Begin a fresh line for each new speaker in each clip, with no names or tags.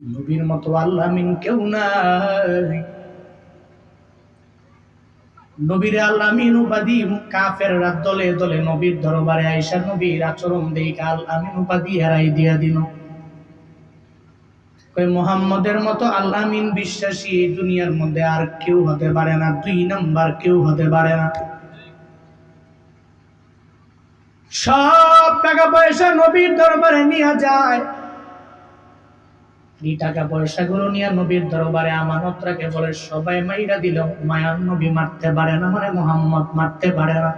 নবীর মতো আল্লাহ আমিন কেউ নাই। নবীর আল্লাহ আমিন উপাধি কাফেররা দলে দলে নবীর দরবারে আয়েশা নবীর আচরণ দেখে আল আমিন উপাধি হারাই দিয়া দিল। কই মুহাম্মদের মতো আল্লাহ আমিন বিশ্বাসী এই দুনিয়ার মধ্যে আর কেউ হতে পারে না, 2 নাম্বার কেউ হতে পারে না। সব টাকা পয়সা নবীর দরবারে নিয়ে যায়, এই টাকা পয়সাগুলো নিয়ে নবীর দরবারে আমানত রাখে, বলে সবাই মাইরা দিল মায়ার নবী মারতে পারে না, মানে মুহাম্মদ মারতে পারে না।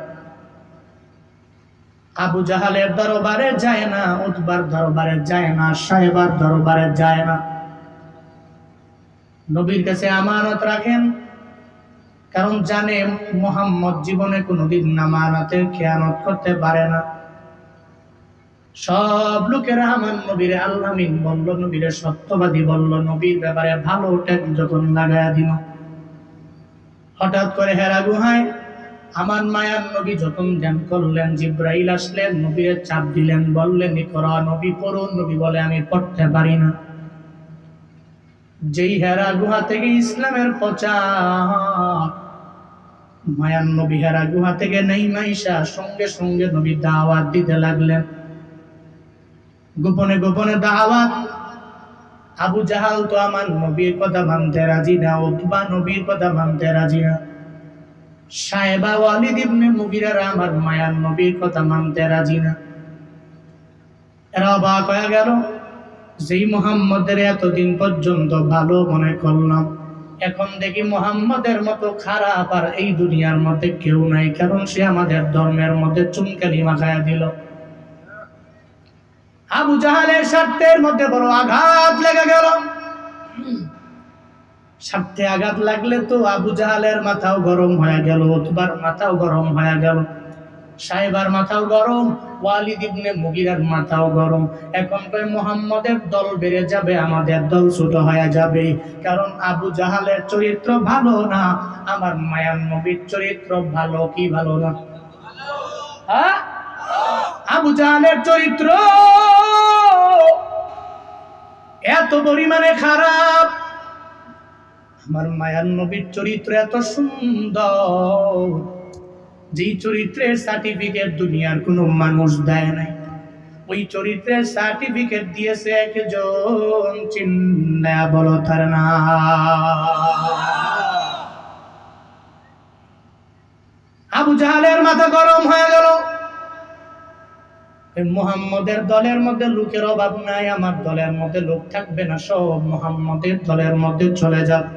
আবু জাহালের দরবারে যায় না, উতবার দরবারে যায় না, সাহেবার দরবারে যায় না, নবীর কাছে আমানত রাখেন, কারণ জানে মুহাম্মদ জীবনে কোনোদিন আমানতের খেয়ানত করতে পারে না। সব লোকেরা আমার নবীরে আল্লাহ আমিন বলল, নবীরে সত্যবাদী বলল, নবীর ব্যাপারে ভালো ট্যাগ যখন লাগায়া দিল, হঠাৎ করে হেরা গুহায় আমার মায়ার নবী যখন ধ্যান করলেন, জিব্রাইল আসলেন, নবীরে চাপ দিলেন, বললেন ইকরা, নবী পড়ুন। নবী বলে আমি পড়তে পারি না। যেই হেরা গুহা থেকে ইসলামের প্রচার, মায়ার নবী হেরা গুহা থেকে নেইমা আইসা সঙ্গে সঙ্গে নবী দাওয়াত দিতে লাগলেন। গোপনে গোপনে দাওয়াত। আবু জাহাল তো আমার নবীর কথা মানতে রাজি না, উতবা নবীর কথা মানতে রাজি না, সাহেবা ওয়ালিদ ইবনে মুগিরারা আমার মায়ার নবীর কথা মানতে রাজি না। এরা অবাক হয়ে গেল, যেই মুহাম্মদের এতদিন পর্যন্ত ভালো মনে করলাম, এখন দেখি মুহাম্মদের মতো খারাপ আর এই দুনিয়ার মধ্যে কেউ নাই, কারণ সে আমাদের ধর্মের মধ্যে চুনকালি মাখায়া দিল। আবু জাহালের স্বার্থের মধ্যে বড় আঘাত লেগে গেল। স্বার্থে আঘাত লাগলে তো আবু জাহালের মাথাও গরম হয়ে গেল, উতবার মাথাও গরম হয়ে গেল, সাহেবার মাথাও গরম, ওয়ালিদ ইবনে মুগিরার মাথাও গরম। এখন কই মুহাম্মদের দল বেড়ে যাবে, আমাদের দল ছোট হয়ে যাবে, কারণ আবু জাহালের চরিত্র ভালো না, আমার মায়ার নবীর চরিত্র ভালো কি ভালো না? হ্যাঁ, আবু জাহালের চরিত্র এত পরিমাণে খারাপ, আমার মায়ার নবীর চরিত্র এত সুন্দর, যেই চরিত্রের সার্টিফিকেট দুনিয়ার কোন মানুষ দেয় নাই, ওই চরিত্রের সার্টিফিকেট দিয়েছে একজন, চিন্না বলো তার না। আবু জাহালের মাথা গরম হয়ে গেল। মুহাম্মদের দলের মধ্যে লোকের অভাব নাই, আমার দলের মধ্যে লোক থাকবে না, সব মুহাম্মদের দলের মধ্যে চলে যাবে।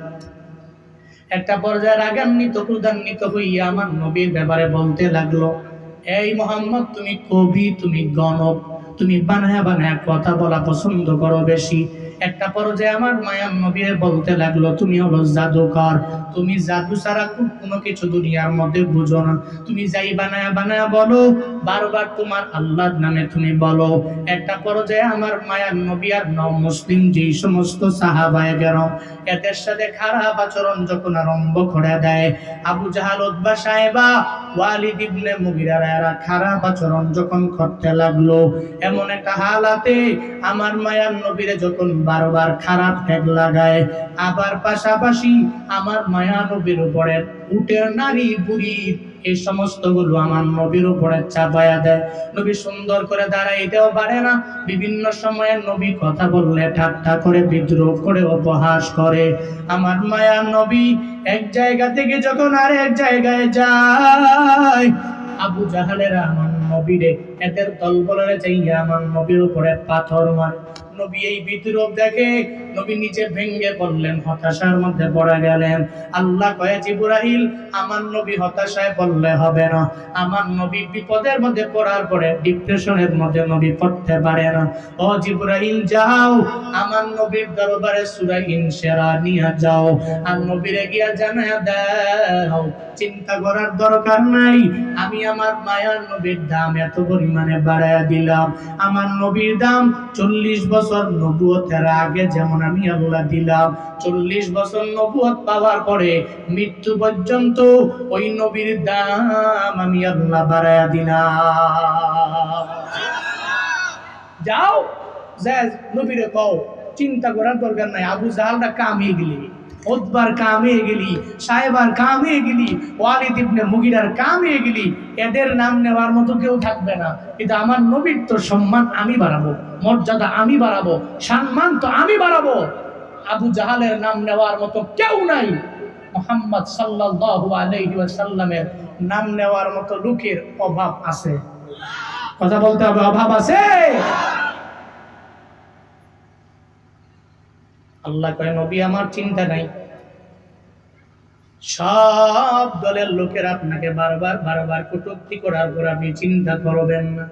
একটা পর্যায়ে রাগান্বিত ক্রোধান্বিত হইয়া আমার নবীর ব্যাপারে বলতে লাগলো, এই মুহাম্মদ, তুমি কবি, তুমি গণক, তুমি বানায়া বানায়া কথা বলা পছন্দ করো বেশি। একটা পর্যায়ে আমার মায়ার নবীরে বলতে লাগলো, তুমি হলো জাদুকর, তুমি জাদু ছাড়া কোনো কিছু দুনিয়ার মধ্যে বুঝো না, তুমি যাই বানায়া বানায়া বলো, বারবার তোমার আল্লাহর নামে তুমি বলো। একটা পর্যায়ে আমার মায়ার নবী আর মুসলিম যেই সমস্ত সাহাবায়ে কেরাম এদের সাথে খারাপ আচরণ যখন আরম্ভ করে দেয়, আবু জাহাল, উতবা, সাহেবা, ওয়ালিদ ইবনে মুগিরারা এরা খারাপ আচরণ যখন করতে লাগলো, এমন একটা হালাতে আমার মায়ার নবীরে যখন বারবার খারাপ ট্যাগ লাগায়, আবার পাশাপাশি আমার মায়া নবীর উপরে উটের নারী বুড়ি এই সমস্ত গুলো আমার নবীর উপরে চাপায়া দেয়। নবী সুন্দর করে দাঁড়াইতেও পারে না, বিভিন্ন সময়ে নবী কথা বললে ঠাট্টা করে, বিদ্রোহ করে, উপহাস করে। আমার মায়া নবী এক জায়গা থেকে যখন আরেক জায়গায় যায়, আবু জাহালেরা আমার নবীরে, এদের দলবলরে চাইয়া আমার নবীর উপরে পাথর মারে। নবী এই বিদ্রোহ দেখে নবী নিচে ভেঙ্গে পড়লেন, হতাশার মধ্যে পড়ে গেলেন। আল্লাহ কয়ে, জিবরাইল, আমার নবী হতাশায় পড়লে হবে না, আমার নবী বিপদের মধ্যে পড়ার পরে ডিপ্রেশনের মধ্যে নবী পড়তে পারে না। ও জিবরাইল, যাও আমার নবীর দরবারে সূরা ইনশিরা নিয়ে যাও, আর নবীরে গিয়া জানায়া দাও, চিন্তা করার দরকার নাই, আমি আমার মায়ার নবীর দাম এত পরিমাণে বাড়ায়া দিলাম। আমার নবীর দাম 40 বছর নবুয়তের আগে যেমন আমি আল্লাহ দিলাম, 40 বছর নবুয়ত পাওয়ার পরে মৃত্যু পর্যন্ত ওই নবীর দাম আমি আল্লাহ বাড়ায়া দিলাম। যাও, নবীরে কও চিন্তা করার দরকার নাই। আবু জাহালটা কামিয়ে গেলি, উতবার কামিয়ে গেলি, সাহেবার কামিয়ে গেলি, ওয়ালিদ ইবনে মুগিরার কামিয়ে গেলি, এদের নাম নেওয়ার মতো কেউ থাকবে না। কিন্তু আমার নবীর তো সম্মান আমি বাড়াবো, মর্যাদা আমি বাড়াবো, সম্মান তো আমি বাড়াবো। আবু জাহালের নাম নেওয়ার মতো কেউ নাই। মুহাম্মদ সাল্লাল্লাহু আলাইহি ওয়াসাল্লামের নাম নেওয়ার মতো লোকের অভাব আছে। কথা বলতে হবে, অভাব আছে। আল্লাহ কয় নবী আমার চিন্তা নাই, সব দলের লোকেরা আপনাকে বারবার বারবার কটূক্তি করার পর আপনি চিন্তা করবেন না।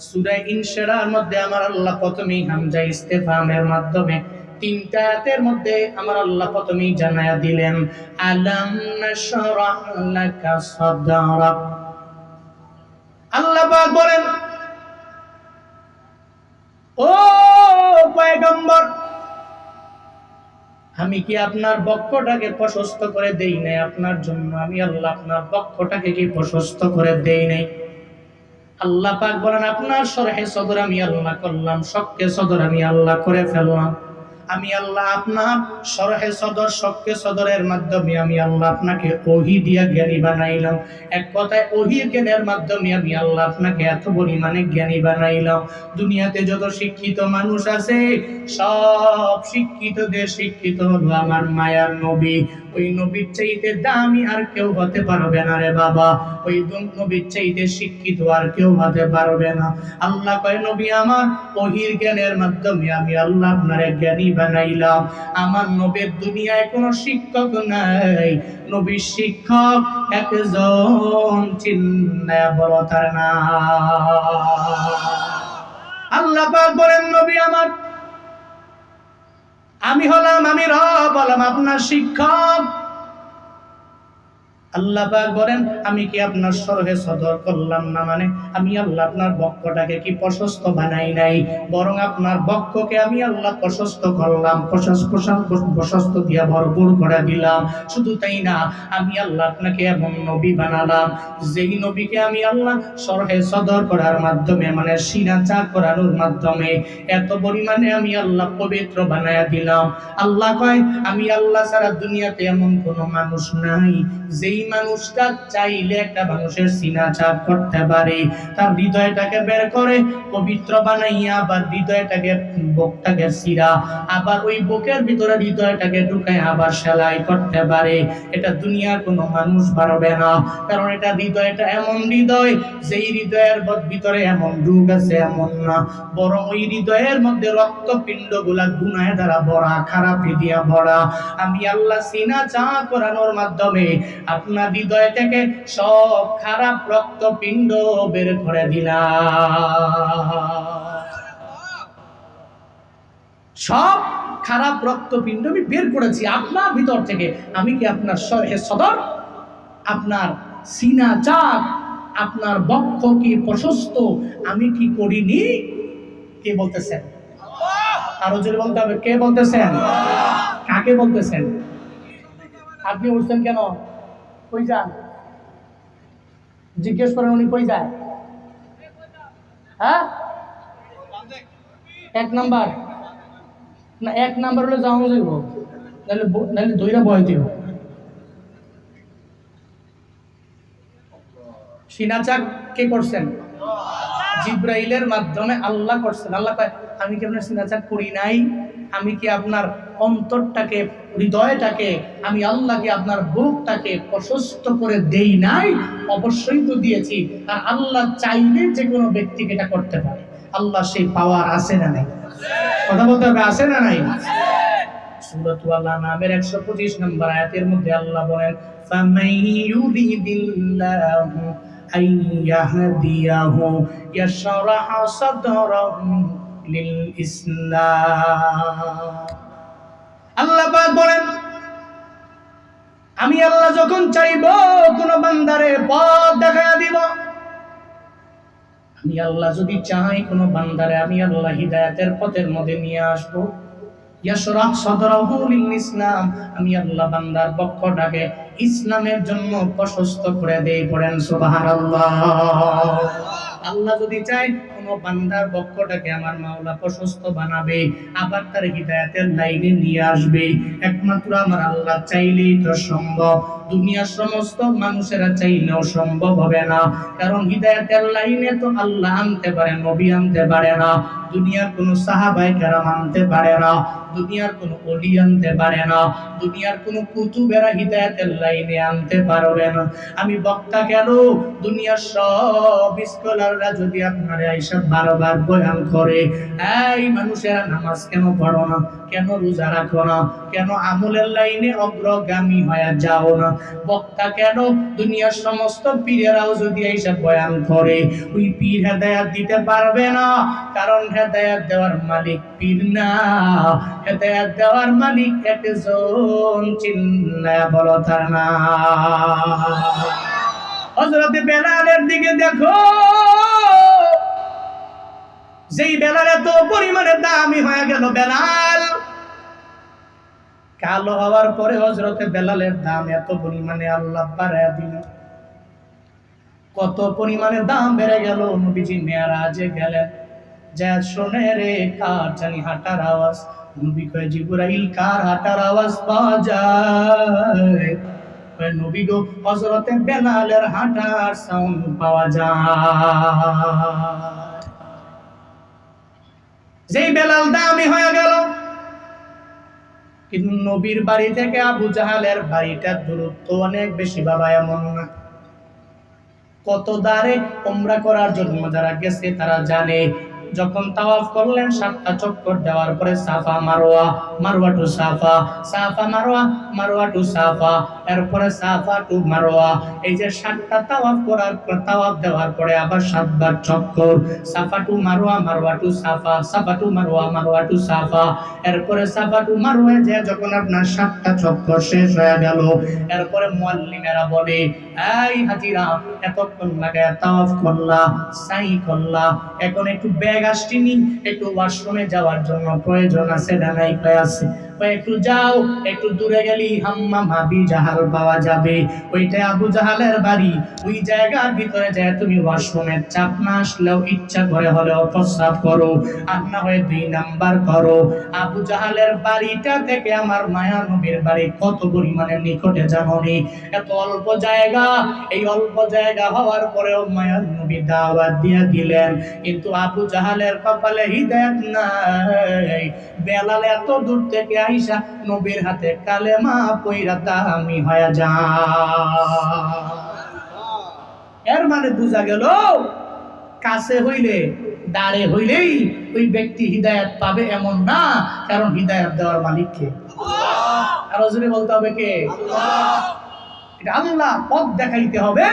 সূরা ইনশিরার মধ্যে আমার আল্লাহ প্রথমেই হামজা ইস্তেফামের মাধ্যমে তিনটা আয়াতের মধ্যে আমার আল্লাহ প্রথমেই জানায়া দিলেন, আলাম নাশরাহ লাকা সাদরাক। আল্লাহ পাক বলেন, ও পয়গম্বর, আমি কি আপনার বক্ষটাকে প্রশস্ত করে দেই নাই আপনার জন্য? আমি আল্লাহ আপনার বক্ষটাকে কি প্রশস্ত করে দেই নাই? আল্লাহ পাক বলেন, আপনার শরহে সদর আমি আল্লাহ করলাম, শক্কে সদর আমি আল্লাহ করে ফেললাম। আমি আল্লাহ আপনার শরহে সদর, শক্কে সদরের মাধ্যমে আমি আল্লাহ আপনাকে ওহী দিয়া জ্ঞানী বানাইলাম। এক কথায় ওহী জ্ঞানের মাধ্যমে আমি আল্লাহ আপনাকে এত পরিমাণে জ্ঞানী বানাইলাম। দুনিয়াতে যত শিক্ষিত মানুষ আছে, সব শিক্ষিতদের শিক্ষিত হলো আমার মায়ার নবী। ওই নবীর চাইতে দামি আর কেউ হতে পারবে না রে বাবা। ওই নবীর চাইতে শিক্ষিত আর কেউ হতে পারবে না। আল্লাহ কয়, নবী আমার ওহীর জ্ঞানের মাধ্যমে আমি আল্লাহ আপনারে জ্ঞানী বানাইলাম। আমার নবীর দুনিয়ায় কোনো শিক্ষক নাই, নবীর শিক্ষক একজন, চিন্নায়া বলো তার নাম। আল্লাহ পাক বলেন, নবী আমার আমি হলাম, আমি রব হলাম আপনার শিক্ষক। আল্লাহ পাক বলেন, আমি কি আপনার শরহে সদর করলাম না? মানে আমি আল্লাহ আপনার বক্ষটাকে কি প্রশস্ত বানাই নাই, বরং আপনার বক্ষকে আমি আল্লাহ প্রশস্ত করলাম, প্রশস্ত দিয়া ভরপুর করে দিলাম। শুধু তাই না, আমি আল্লাহ আপনাকে এমন নবী বানালাম, যেই নবীকে আমি আল্লাহ শরহে সদর করার মাধ্যমে, মানে সিনা চাক করানোর মাধ্যমে এত পরিমাণে আমি আল্লাহ পবিত্র বানায়া দিলাম। আল্লাহ কয়, আমি আল্লাহ ছাড়া দুনিয়াতে এমন কোনো মানুষ নাই যেই মানুষটা চাইলে একটা মানুষের সিনা চাপ করতে পারে, তার হৃদয়টাকে বের করে পবিত্র বানাইয়া, আবার হৃদয়টাকে, বুকটাকে সিরা, আবার ওই বুকের ভিতরে হৃদয়টাকে ঢুকায় আবার সেলাই করতে পারে। এটা দুনিয়ার কোনো মানুষ পারবে না। কারণ এটা হৃদয়টা এমন হৃদয়, যেই হৃদয়ের ভিতরে এমন রোগ আছে এমন না, বরং ওই হৃদয়ের মধ্যে রক্তপিণ্ডগুলা গুনাহে দ্বারা ভরা, খারাপি দিয়া ভরা। আমি আল্লাহ সিনা চা করানোর মাধ্যমে আপনার হৃদয় থেকে সব খারাপ রক্তপিণ্ড বের করে দিলাম। সব খারাপ রক্তপিণ্ড আমি বের করেছি আপনার ভিতর থেকে। আমি কি আপনার শরহে সদর, আপনার সিনা চাক, আপনার বক্ষ কি প্রশস্ত আমি কি করিনি? কে বলতেছেন? আরো জোরে বলতে হবে, কে বলতেছেন? কাকে বলতেছেন? আপনি উঠছেন কেন? কই যান? জিজ্ঞেস করেন, উনি কই যায়? হ্যাঁ, 1 নাম্বার না, 1 নাম্বার হলে যাওয়া যাইব, নাহলে দইরা বয় দিব। সিনাচাক কে করছেন? জিব্রাইলের মাধ্যমে আল্লাহ করছেন। আল্লাহ কয়, আমি কি আপনার সিনাচাক করি নাই? আমি কি আপনার অন্তরটাকে, হৃদয়টাকে, আমি আল্লাহ কি আপনার বুকটাকে প্রশস্ত করে দেই নাই? অবশ্যই তো দিয়েছি। আর আল্লাহ চাইলে যে কোনো ব্যক্তিকে এটা করতে পারে। আল্লাহ সেই পাওয়ার আছে না নাই? কথা বলতে হবে, আছে না নাই? সূরাতুল আনামের 125 নম্বর আয়াতের মধ্যে আল্লাহ বলেন, ফামাই ইউরিদিল্লাহু আইয়াহদিয়াহু ইয়াশরাহ সাদরাহু লিল ইসলাম। আল্লাহ পাক বলেন, আমি আল্লাহ যখন চাইবো কোন বান্দারে পথ দেখায়া দিব। আমি আল্লাহ যদি চাই কোন বান্দারে আমি আল্লাহ হিদায়াতের পথের মধ্যে নিয়ে আসবো। ইয়াশরাহ সাদরাহু লিল ইসলাম, আমি আল্লাহ বান্দার বক্ষটাকে ইসলামের জন্য প্রশস্ত করে দেই। পড়েন সুবহানাল্লাহ। আল্লাহ যদি চায় কোন বান্দার বক্ষটাকে আমার মাওলা প্রশস্ত বানাবে, আবার তার হিদায়াতের লাইনে নিয়ে আসবে। একমাত্র আমার আল্লাহ চাইলেই তো সম্ভব। দুনিয়ার সমস্ত মানুষেরা চাইলেও সম্ভব হবে না, কারণ হিদায়াতের লাইনে তো আল্লাহ আনতে পারে, নবী আনতে পারে না, দুনিয়ার কোন সাহাবায়ে কেরাম আনতে পারে না, দুনিয়ার কোন ওলি আনতে পারে না, দুনিয়ার কোন কুতুবেরা হিদায়াতের লাইনে আনতে পারবে না। আমি বক্তা কেন, দুনিয়ার সব স্কলাররা যদি আপনারা এইসব বারবার বয়ান করে, এই মানুষেরা নামাজ কেন পড়ো না, কেন রোজা রাখো না, কেন আমলের লাইনে অগ্রগামী হয়ে যাও না, বক্তা কেন, দুনিয়ার সমস্ত পীরেরাও যদি এইসব বয়ান করে, ওই পীর হেদায়াত দিতে পারবে না, কারণ হেদায়াত দেওয়ার মালিক পীর না, হেদায়াত দেওয়ার মালিক একজন, চিল্লায়া বলো তার নাম। হযরত বেলালের দিকে দেখো, যেই বেলাল এত পরিমাণে দামি হয়ে গেল, বেলাল কালো হওয়ার পরে হযরত বেলালের দাম এত পরিমাণে আল্লাহ বাড়ায়া দিল। কত পরিমাণে দাম বেড়ে গেল, নবীজি মেরাজে গেলেন, যা শুনে রে কার জানি হাঁটার আওয়াজ, নবী কয় জিবরাইল কার হাঁটার আওয়াজ পাওয়া যায়, কয় নবী গো হযরত বেলালের হাঁটার সাউন্ড পাওয়া যায়। যেই বেলাল দামি হয়ে গেল, কিন্তু নবীর বাড়ি থেকে আবু জাহালের বাড়িটার দূরত্ব অনেক বেশি বাবা, এমন না। কত দাঁড়ে উমরা করার জন্য যারা গেছে তারা জানে, যখন তাওয়াফ করলেন 7টা চক্কর দেওয়ার পরে সাফা মারওয়া, মারওয়া টু সাফা, সাফা মারওয়া, মারওয়া টু সাফা, এরপরে সাফা টু মারওয়া, এই যে 7টা তাওয়াফ করার পর, তাওয়াফ দেওয়ার পরে আবার 7বার চক্কর, সাফা টু মারওয়া, মারওয়া টু সাফা, সাফা টু মারওয়া, মারওয়া টু সাফা, এরপরে সাফা টু মারওয়া, যে যখন আপনার 7টা চক্কর শেষ হয়ে গেল, এরপরে মুআল্লিমেরা বলে, এই হাজিরা এতক্ষণ লাগায় তাওয়াফ করলা, সাই করলা, এখন একটু ব্যাগ আসটিনি, একটু ওয়াশরুমে যাওয়ার জন্য প্রয়োজন আছে না নাই? আছে, একটু যাও, একটু দূরে গেলি হাম্মাম আবি জাহাল পাওয়া যাবে, ওইটা আবু জাহালের বাড়ি, ওই জায়গার ভিতরে যায় তুমি ওয়াশরুমের চাপ না আসলেও ইচ্ছা করে হলেও প্রস্রাব করো, আর না হয় 2 নাম্বার করো। আবু জাহালের বাড়িটা থেকে আমার মায়া নবীর বাড়ি কত পরিমাণে নিকটে জানি, এত অল্প জায়গা, এই অল্প জায়গা হওয়ার পরেও মায়া নবী দাওয়াত দিয়ে দিলেন, কিন্তু আবু জাহালের কপালে হিদায়াত নাই। বেলাল এত দূর থেকে আইসা নবীর হাতে কালেমা পয়রা দামি হয়ে যায়। এর মানে বোঝা গেল, কাছে হইলে, দাঁড়ে হইলেই ওই ব্যক্তি হিদায়াত পাবে এমন না, কারণ হিদায়াত দেওয়ার মালিক কে? আল্লাহ। আর জোরে বলতে হবে কে? আল্লাহ। এটা আল্লাহ পথ দেখাইতে হবে,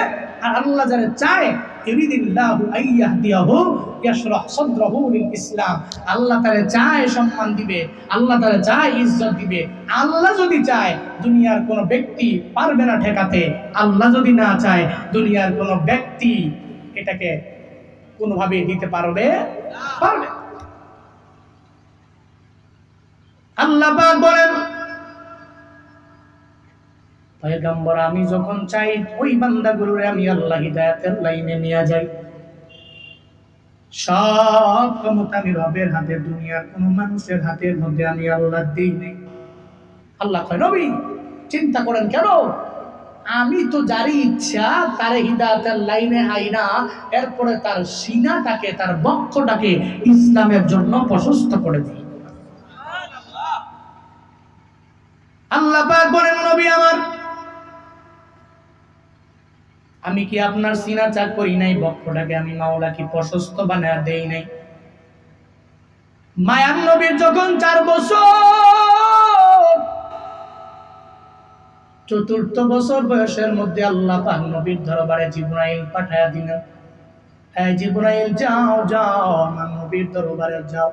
আর আল্লাহ যারা চায়, ইরিদিল্লাহু আইয়াহদিয়াহু ইয়াশরাহ সাদরাহু লিল ইসলাম, আল্লাহ তারে চায় সম্মান দিবে, আল্লাহ তারে চায় ইজ্জত দিবে। আল্লাহ যদি চায়, দুনিয়ার কোন ব্যক্তি পারবে না ঠেকাতে, আল্লাহ যদি না চায়, দুনিয়ার কোন ব্যক্তি এটাকে কোনোভাবে দিতে পারবে পারবে। আল্লাহ পাক বলেন, পয়গম্বর আমি যখন চাই ওই বান্দাগুলোরে আমি আল্লাহ হিদায়াতের লাইনে নিয়ে যাই। সব ক্ষমতা আমি রবের হাতে, দুনিয়ার কোন মানুষের হাতের মধ্যে আমি আল্লাহ দিই নাই। আল্লাহ কয় নবী চিন্তা করেন কেন, আমি তো যারই ইচ্ছা তারে হিদায়াতের লাইনে আইনা, এরপরে তার সিনাটাকে, তার বক্ষটাকে ইসলামের জন্য প্রশস্ত করে দিই। আল্লাহ পাক বলেন নবী আমার, আমি কি আপনার সিনা চাক করি নাই, বক্ষটাকে আমি মাওলা কি প্রশস্ত বানায় দেই নাই? মায়ার নবীর যখন 4 বছর, 4র্থ বছর বয়সের মধ্যে আল্লাহ পাক নবীর দরবারে জিবরাইল পাঠায়া দিলেন, এই জিবরাইল যাও যাও আমার নবীর দরবারে যাও,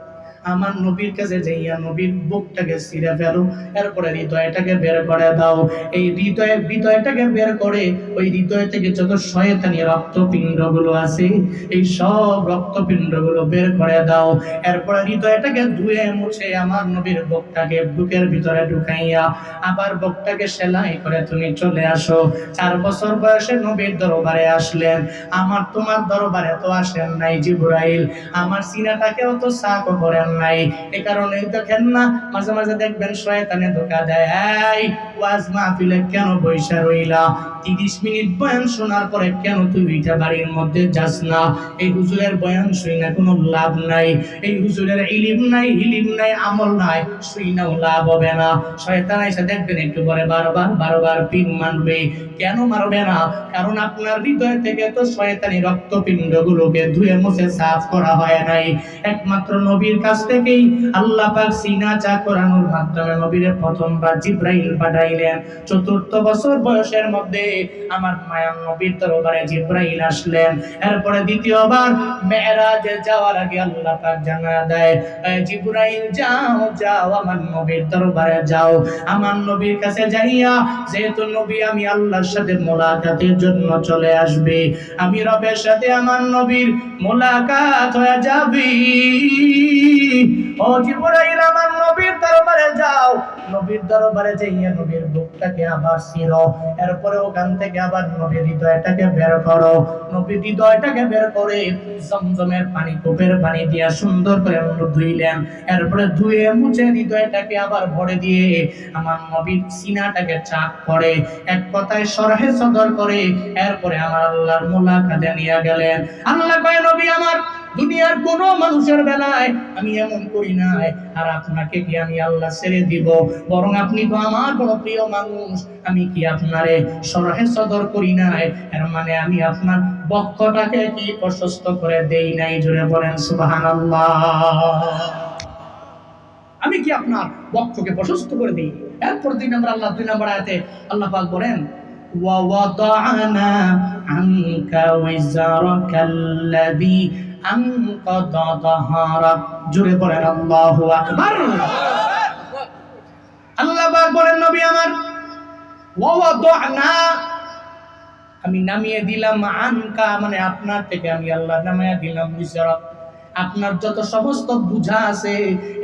আমার নবীর কাছে যাইয়া নবীর বুকটাকে ছিঁড়ে ফেলো, এরপরে হৃদয়টাকে বের করে দাও। এই হৃদয়টাকে বের করে ওই হৃদয় থেকে যত শয়তানি রক্তপিণ্ডগুলো আছে এই সব রক্তপিণ্ডগুলো বের করে দাও। এরপরে হৃদয়টাকে ধুয়ে মুছে আমার নবীর বুকটাকে বুকের ভিতরে ঢুকাইয়া আবার বুকটাকে সেলাই করে তুমি চলে আসো। 4 বছর বয়সে নবীর দরবারে আসলেন। আমার তোমার দরবারে তো আসেন নাই জিবরাইল, আমার সিনাটাকেও তো সাফ করেন নাই। এই কারণেই দেখেন না মাঝে মাঝে দেখবেন শয়তানে ধোঁকা দেয়, এই ওয়াজ মাহফিলে কেন বইসা রইলা, 30 মিনিট বয়ান শোনার পরে কেন তুই ওইটা বাড়ির মধ্যে যাস না? এই হুজুরের বয়ান শুই না কোনো লাভ নাই, এই হুজুরের ইলিম নাই, হিলিম নাই, আমল নাই, শুই নাও লাভ হবে না। শয়তান এসে দেখবেন একটু পরে বারবার পিন মারবে। কেন মারবে না? কারণ আপনার হৃদয় থেকে তো শয়তানি রক্তপিণ্ডগুলোকে ধুয়ে মুছে সাফ করা হয় নাই। একমাত্র নবীর কাছ থেকেই আল্লাহ পাক সিনা চা করানোর মাধ্যমে নবীর প্রথমবার জিবরাইল পাঠাইলেন। 4th বছর বয়সের মধ্যে আমার মায়ার নবীর দরবারে জিবরাইল আসলেন। এরপরে দ্বিতীয়বার মেরাজে যাওয়ার আগে আল্লাহ পাক জানা দেয়, জিবরাইল যাও আমার নবীর দরবারে যাও। আমার নবীর কাছে যাইয়া, যেহেতু নবী আমি আল্লাহর সাথে মোলাকাতের জন্য চলে আসবে, আমি রবের সাথে আমার নবীর মোলাকাত হয়ে যাবে। ও জিবরাইল আমার নবীর দরবারে যাও। নবীর দরবারে যাইয়া নবীর বুকটাকে আবার ছিঁড়ো, এরপরে ওখান থেকে আবার নবীর হৃদয়টাকে বের করো। নবীর হৃদয়টাকে বের করে জমজমের পানি, কূপের পানি দিয়া সুন্দর করে ধুইলেন। এরপরে ধুয়ে মুছে হৃদয়টাকে আবার ভরে দিয়ে আমার নবীর সিনাটাকে চাক করে, এক কথায় শরহে সদর করে, এরপরে আমার আল্লাহর মোলাকাতে নিয়ে গেলেন। আল্লাহ কয়, নবী আমার দুনিয়ার কোন মানুষের বেলায় আমি এমন করি নাই, আর আপনাকে কি আমি আল্লাহ ছেড়ে দিব? বরং আপনি তো আমার বড় প্রিয় মানুষ, আমি কি আপনারে শরহে সদর করি নাই? এর মানে আমি আপনার বক্ষটাকে কি প্রশস্ত করে দেই নাই? জোরে বলেন সুবহানাল্লাহ। আমি কি আপনার বক্ষকে প্রশস্ত করে দেই? এরপর 2 নম্বর আয়াতে আল্লাহ পাক বলেন, ওয়া ওয়াদানা আনকা ওয়াজারাকাল্লাযী আনকাদা যাহরাক। জোরে বলেন আল্লাহু আকবার। আল্লাহ পাক বলেন, নবী আমার ওয়া ওয়াদানা, আমি নামিয়ে দিলাম, আনকা মানে আপনার থেকে আমি আল্লাহ নামিয়ে দিলাম, ওয়াজারাক আপনার যত সমস্ত বোঝা আছে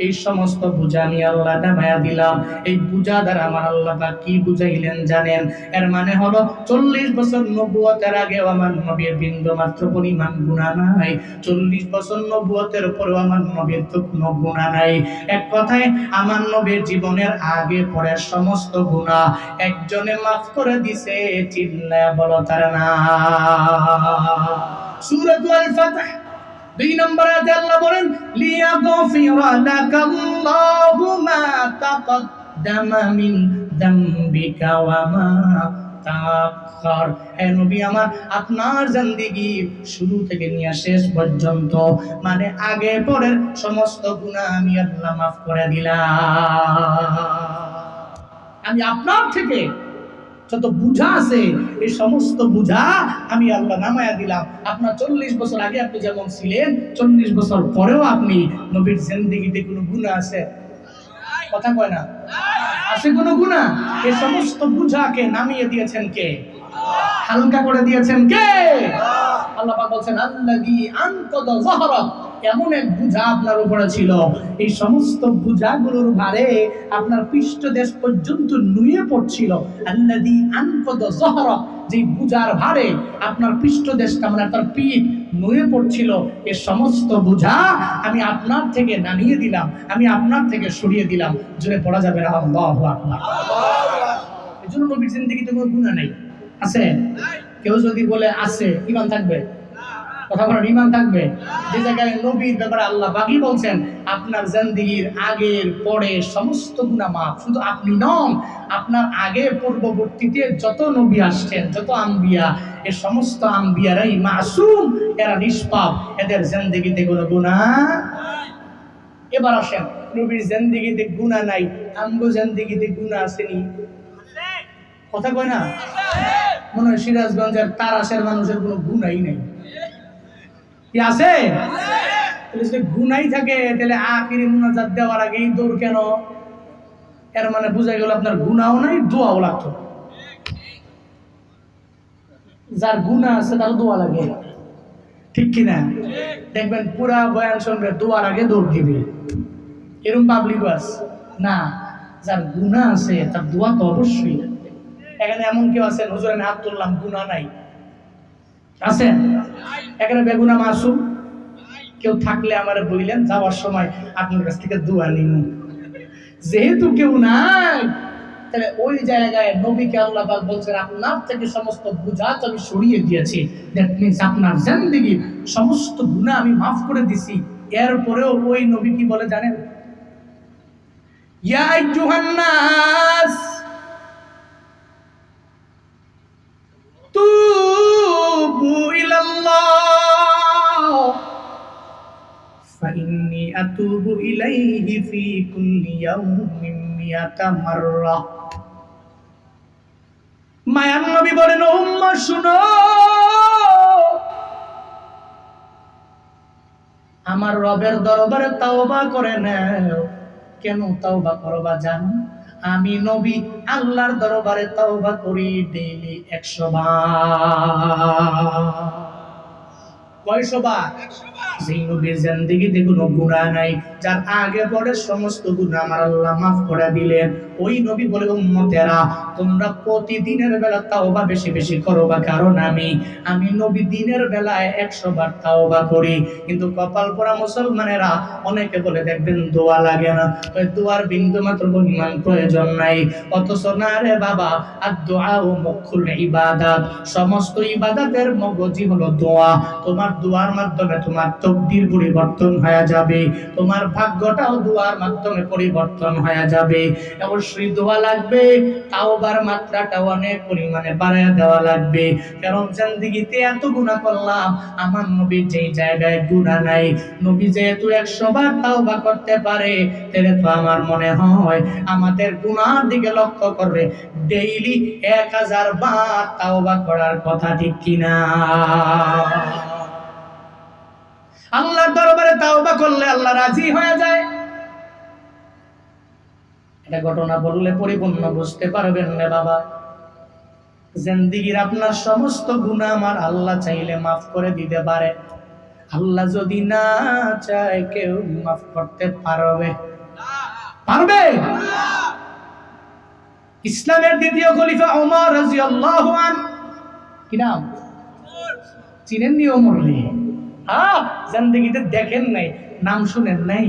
এই সমস্ত বোঝা আমি আল্লাহ নামায়া দিলাম। এই বোঝা দ্বারা আমার আল্লাহ পাক কি বুঝাইলেন জানেন? এর মানে হলো 40 বছর নবুয়তের আগেও আমার নবীর বিন্দু মাত্র পরিমাণ গুনাহ নাই, 40 বছর নবুয়তের পরেও আমার নবীর তো কোনো গুনাহ নাই। এক কথায় আমার নবীর জীবনের আগে পরে সমস্ত গুনাহ একজনে মাফ করে দিছে, চিল্লায়া বলো তার নাম। সূরাতুল ফাতহ 2 নম্বর আয়াতে আল্লাহ বলেন, লিয়াগফিরা লাকাল্লাহু মা তাকদ্দামা মিন যামবিকা ওয়া মা তাআখার। হে নবী আমার আপনার জিন্দেগি শুরু থেকে নিয়ে শেষ পর্যন্ত মানে আগে পরের সমস্ত গুনাহ আমি আল্লাহ মাফ করে দিলাম। আমি আপনার থেকে যত বুঝা আছে এই সমস্ত বুঝা আমি আল্লাহ নামায়া দিলাম। আপনার 40 বছর আগে আপনি যেমন ছিলেন, 40 বছর পরেও আপনি নবীর জিন্দেগিতে কোনো গুনাহ আছে? কথা কয় না, আছে কোনো গুনাহ? এই সমস্ত বুঝাকে নামিয়ে দিয়েছেন কে? হালকা করে দিয়েছেন কে? আল্লাহ পাক বলছেন, আল্লাযী আনকাদা যাহরাক, এমন এক বুঝা আপনার উপরে ছিল, এই সমস্ত বুঝাগুলোর ভারে আপনার পৃষ্ঠদেশ পর্যন্ত নুয়ে পড়ছিল। আল্লাযী আনকাদা যাহরাক, যে বুঝার ভারে আপনার পৃষ্ঠদেশটা মানে আপনার পিঠ নুয়ে পড়ছিল, এই সমস্ত বুঝা আমি আপনার থেকে নামিয়ে দিলাম, আমি আপনার থেকে সরিয়ে দিলাম। জোরে পড়া যাবে না আল্লাহু আকবার। এজন্য নবীর জিন্দেগিতে কোনো গুনাহ নেই। আছে? কেউ যদি বলে আছে, ঈমান থাকবে? কথা বলেন, ঈমান থাকবে? যে জায়গায় নবীর ব্যাপারে আল্লাহ পাকই বলছেন আপনার জিন্দেগির আগের পরে সমস্ত গুনাহ মাফ। শুধু আপনি নন, আপনার আগে পূর্ববর্তীতে যত নবী আসছেন, যত আম্বিয়া, এই সমস্ত আম্বিয়ারাই মাসুম, এরা নিষ্পাপ, এদের জিন্দেগিতে কোনো গুনাহ। এবার আসেন, নবীর জিন্দেগিতে গুনাহ নাই, আমগো জিন্দেগিতে গুনাহ আসেনি? কথা কয় না? মনে হয় সিরাজগঞ্জের তারাশের মানুষের কোনো গুনাহই নেই। কি আছে? তাহলে যদি গুনাই থাকে তাহলে আখিরি মুনাজাত দেওয়ার আগেই দৌড় কেন? এর মানে বোঝা গেল আপনার গুনাও নাই, দোয়াও লাগতো। যার গুনাহ আছে তার দোয়া লাগে, ঠিক কিনা? দেখবেন পুরা বয়ান শুনবে, দোয়ার আগে দৌড় দিবে, এরকম পাবলিক বাস না। যার গুনাহ আছে তার দোয়া তো অবশ্যই লাগবে। এখানে এমন কেউ আছেন হুজুর আমি হাত তুললাম গুনাহ নাই? আছেন? এখানে বেগুনা মাসুম কেউ থাকলে আমার বললেন, যাওয়ার সময় আপনার কাছ থেকে দোয়া নিন। যেহেতু কেউ নাই, তাহলে ওই জায়গায় নবীকে আল্লাহ পাক বলছেন আপনার থেকে সমস্ত গুনাহ আমি সরিয়ে দিয়েছি। দ্যাট মিন্স আপনার জিন্দেগীর সমস্ত গুনাহ আমি মাফ করে দিছি। এরপরেও ওই নবী কি বলে জানেন? ইয়া আইয়ুহান নাস তুবু ইলাল্লাহ ফাইন্নী আতুবু ইলাইহি ফি কুল্লি ইয়াউমিন মিয়াতা মাররা। মায়ার নবী বলেন, ও উম্মত শুনো, আমার রবের দরবারে তাওবা করে নাও। কেন তাওবা করবা জানো? আমি নবী আল্লাহর দরবারে তাওবা করি ডেইলি 100 বার। কয়শো বার? যেই নবীর জিন্দেগিতে কোনো গুনাহ নাই, যার আগে পরে সমস্ত গুনাহ আমার আল্লাহ মাফ করে দিলেন, ওই নবী বলে উম্মতেরা তোমরা প্রতিদিনের বেলা তাওবা বেশি বেশি করবা, কারণ আমি নবী দিনের বেলায় 100 বার তাওবা করি। কিন্তু কপাল পোড়া মুসলমানেরা অনেকে বলে দেখবেন দোয়া লাগে না, ওই দোয়ার বিন্দু মাত্র পরিমাণ প্রয়োজন নাই। অথচ না রে বাবা, আর দোয়া ও মুখুল ইবাদত, সমস্ত ইবাদতের মগজই হলো দোয়া। তোমার দোয়ার মাধ্যমে তোমার তকদির পরিবর্তন হয়ে যাবে, তোমার ভাগ্যটাও দোয়ার মাধ্যমে পরিবর্তন হয়ে যাবে। অবশ্যই দোয়া লাগবে, তাওবার মাত্রাটা অনেক পরিমাণে বাড়ায় দেওয়া লাগবে। কারণ জিন্দেগিতে এত গুনাহ করলাম, আমার নবীর যেই জায়গায় গুনাহ নাই, নবী যেহেতু 100 বার তাওবা করতে পারে, তাহলে তো আমার মনে হয় আমাদের গুনাহর দিকে লক্ষ্য করে ডেইলি 1000 বার তাওবা করার কথা, ঠিক কিনা? আল্লাহর দরবারে তাওবা করলে আল্লাহ রাজি হয়ে যায়। এটা ঘটনা বললে পরিপূর্ণ বুঝতে পারবেন না বাবা। জিন্দেগীর আপনার সমস্ত গুনাহ আমার আল্লাহ চাইলে মাফ করে দিতে পারে। আল্লাহ যদি না চায় কেউ মাফ করতে পারবে? পারবে? ইসলামের দ্বিতীয় খলিফা ওমর রাদিয়াল্লাহু আনহু, কি নাম? চিনেন নি ওমর রে? হ্যাঁ, জিন্দেগিতে দেখেন নাই, নাম শুনেন নাই?